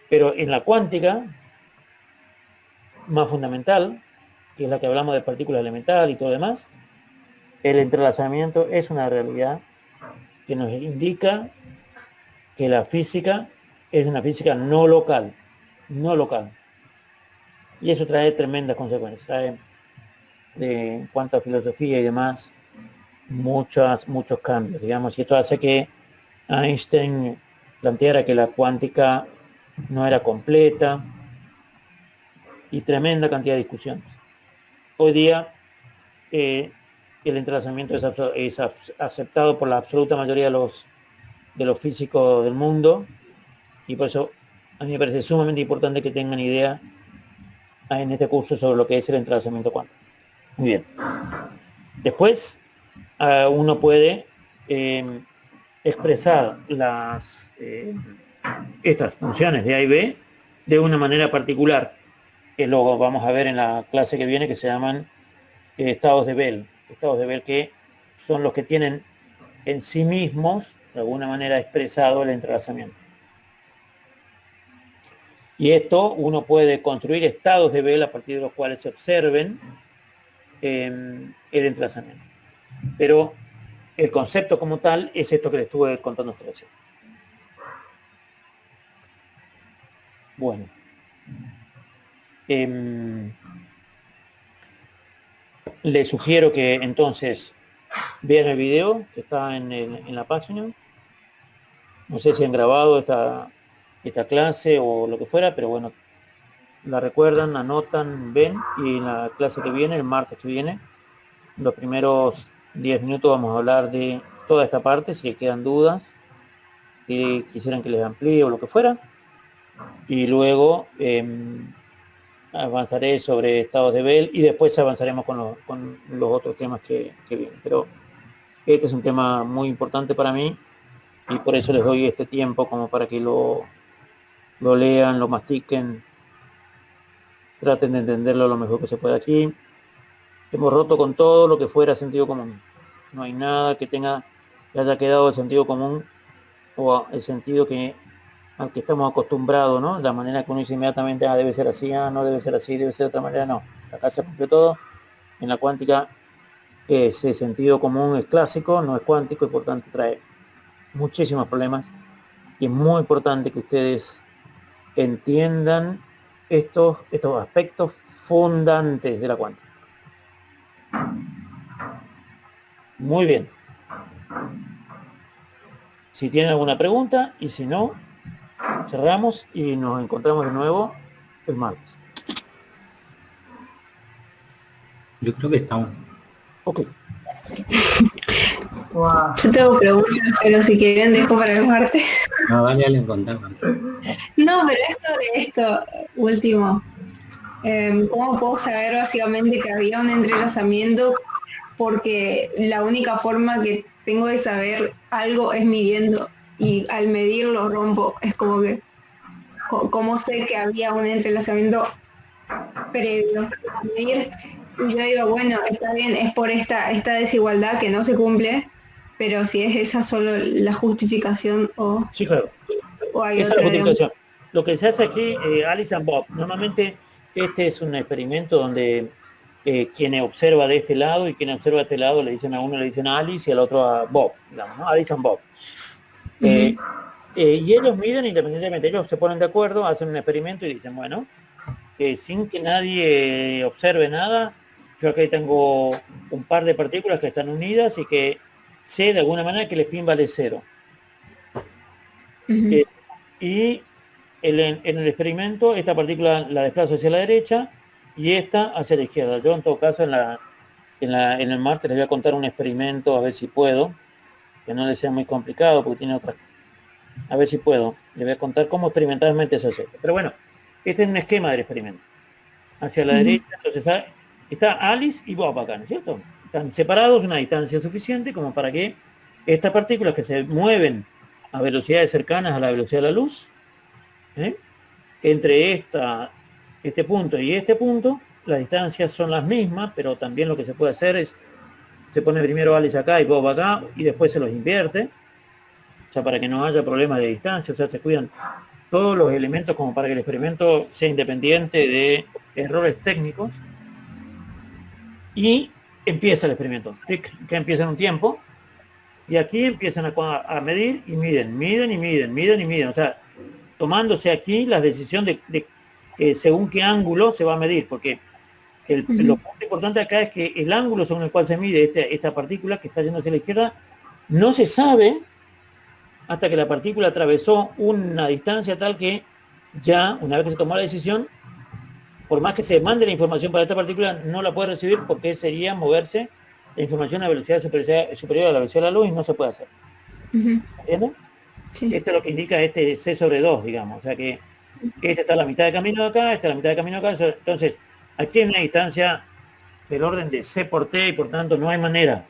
Pero en la cuántica, más fundamental, que es la que hablamos de partículas elementales y todo demás, el entrelazamiento es una realidad que nos indica que la física es una física no local. Y eso trae tremendas consecuencias. Trae, en cuanto a filosofía y demás, muchos cambios, digamos. Y esto hace que Einstein planteara que la cuántica no era completa, y tremenda cantidad de discusiones. Hoy día el entrelazamiento es aceptado por la absoluta mayoría de los físicos del mundo, y por eso a mí me parece sumamente importante que tengan idea en este curso sobre lo que es el entrelazamiento cuántico. Muy bien. Después uno puede expresar estas funciones de A y B de una manera particular, que luego vamos a ver en la clase que viene, que se llaman estados de Bell. Estados de Bell que son los que tienen en sí mismos, de alguna manera, expresado el entrelazamiento. Y esto uno puede construir estados de Bell a partir de los cuales se observen el entrelazamiento. Pero el concepto como tal es esto que les estuve contando hasta recién. Bueno. Les sugiero que entonces vean el video que está en la página. No sé si han grabado esta clase o lo que fuera, pero bueno, la recuerdan, anotan, ven, y en la clase que viene, el martes que viene, los primeros 10 minutos vamos a hablar de toda esta parte, si quedan dudas, si quisieran que les amplíe o lo que fuera, y luego avanzaré sobre estados de Bell y después avanzaremos con los otros temas que vienen. Pero este es un tema muy importante para mí y por eso les doy este tiempo como para que lo lean, lo mastiquen, traten de entenderlo lo mejor que se pueda. Aquí hemos roto con todo lo que fuera sentido común. No hay nada que haya quedado el sentido común o el sentido al que estamos acostumbrados, ¿no? La manera que uno dice inmediatamente, debe ser así, no debe ser así, debe ser de otra manera, no. Acá se rompió todo. En la cuántica ese sentido común es clásico, no es cuántico y por tanto trae muchísimos problemas. Y es muy importante que ustedes entiendan estos aspectos fundantes de la cuántica. Muy bien. Si tienen alguna pregunta y si no, cerramos y nos encontramos de nuevo el martes. Yo creo que estamos. Ok. Wow. Yo tengo preguntas, pero si quieren dejo para el martes. No, dale, contame. No, pero es sobre esto último. ¿Cómo puedo saber básicamente que había un entrelazamiento? Porque la única forma que tengo de saber algo es midiendo, y al medirlo rompo. Es como que, ¿cómo sé que había un entrelazamiento previo a medir? Y yo digo, bueno, está bien, es por esta desigualdad que no se cumple, pero si es esa solo la justificación Sí, claro. o hay Esa es otra, la digamos. justificación. Lo que se hace aquí, Alice and Bob, normalmente este es un experimento donde quien observa de este lado y quien observa de este lado le dicen a uno, le dicen a Alice y al otro a Bob, digamos, ¿no? Alice and Bob. Y ellos miden independientemente, ellos se ponen de acuerdo, hacen un experimento y dicen, bueno, sin que nadie observe nada, yo aquí tengo un par de partículas que están unidas y que sé de alguna manera que el spin vale 0. Y en el experimento esta partícula la desplazo hacia la derecha y esta hacia la izquierda. Yo en todo caso en el martes les voy a contar un experimento, a ver si puedo, que no les sea muy complicado, porque tiene otra. A ver si puedo. Les voy a contar cómo experimentalmente se hace. Pero bueno, este es un esquema del experimento. Hacia la derecha, entonces está Alice y Bob acá, ¿no es cierto? Están separados una distancia suficiente como para que estas partículas que se mueven a velocidades cercanas a la velocidad de la luz, entre este punto y este punto, las distancias son las mismas, pero también lo que se puede hacer es, se pone primero Alice acá y Bob acá, y después se los invierte, o sea, para que no haya problemas de distancia, o sea, se cuidan todos los elementos como para que el experimento sea independiente de errores técnicos. Y empieza el experimento. Que empieza en un tiempo, y aquí empiezan a medir y miden. O sea, tomándose aquí la decisión de según qué ángulo se va a medir, porque lo más importante acá es que el ángulo según el cual se mide esta partícula que está yendo hacia la izquierda no se sabe hasta que la partícula atravesó una distancia tal que ya, una vez que se tomó la decisión, por más que se mande la información para esta partícula, no la puede recibir porque sería moverse la información a velocidad superior a la velocidad de la luz y no se puede hacer. ¿Entienden? Sí. Esto es lo que indica este C sobre 2, digamos. O sea que esta está a la mitad de camino de acá, esta a la mitad de camino de acá. Entonces, aquí hay una distancia del orden de C por T y por tanto no hay manera.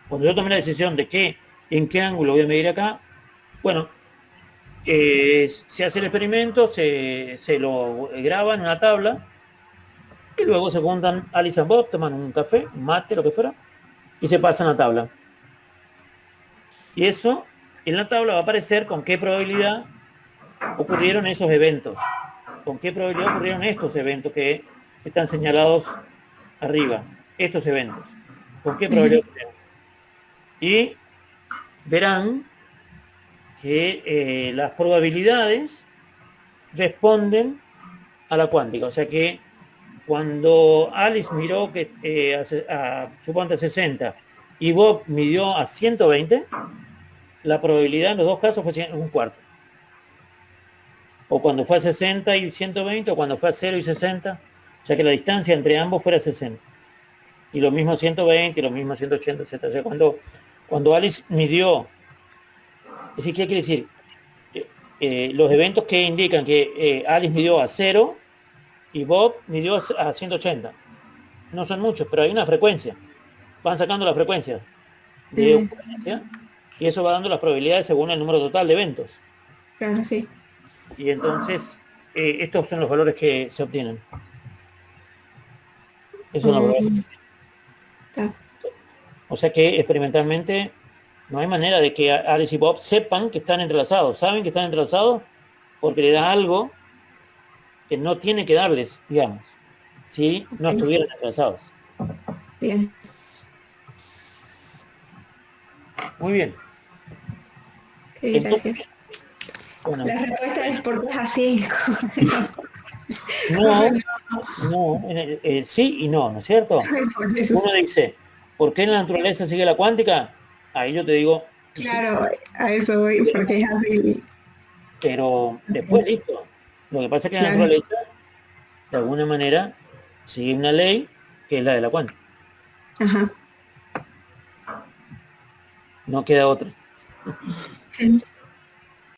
Cuando yo tomé la decisión de en qué ángulo voy a medir acá, bueno, se hace el experimento, se lo graba en una tabla, y luego se juntan Alice y Bob, toman un café, un mate, lo que fuera, y se pasan a tabla. Y eso, en la tabla va a aparecer con qué probabilidad ocurrieron esos eventos. Con qué probabilidad ocurrieron estos eventos que están señalados arriba. Estos eventos. Con qué probabilidad ocurrieron. Y verán que las probabilidades responden a la cuántica. O sea que cuando Alice miró que suponte a 60 y Bob midió a 120, la probabilidad en los dos casos fue un cuarto. O cuando fue a 60 y 120, o cuando fue a 0 y 60, o sea que la distancia entre ambos fuera 60. Y lo mismo 120, y lo mismo 180, etc. O sea, cuando Alice midió, es decir, ¿qué quiere decir? Los eventos que indican que Alice midió a 0 y Bob midió a 180. No son muchos, pero hay una frecuencia. Van sacando la frecuencia de ocurrencia y eso va dando las probabilidades según el número total de eventos. Claro, sí. Y entonces, estos son los valores que se obtienen. Esos son los valores. O sea que experimentalmente no hay manera de que Alice y Bob sepan que están entrelazados. Saben que están entrelazados porque le da algo que no tiene que darles, digamos, si no estuvieran entrelazados. Bien. Muy bien. Okay, entonces, gracias. Bueno, la respuesta es porque es así. No, sí y no, ¿no es cierto? Uno dice, ¿por qué en la naturaleza sigue la cuántica? Ahí yo te digo... Claro, sí. A eso voy, porque es así. Pero después, listo. Lo que pasa es que la naturaleza, de alguna manera, sigue una ley que es la de la cuántica. Ajá. No queda otra.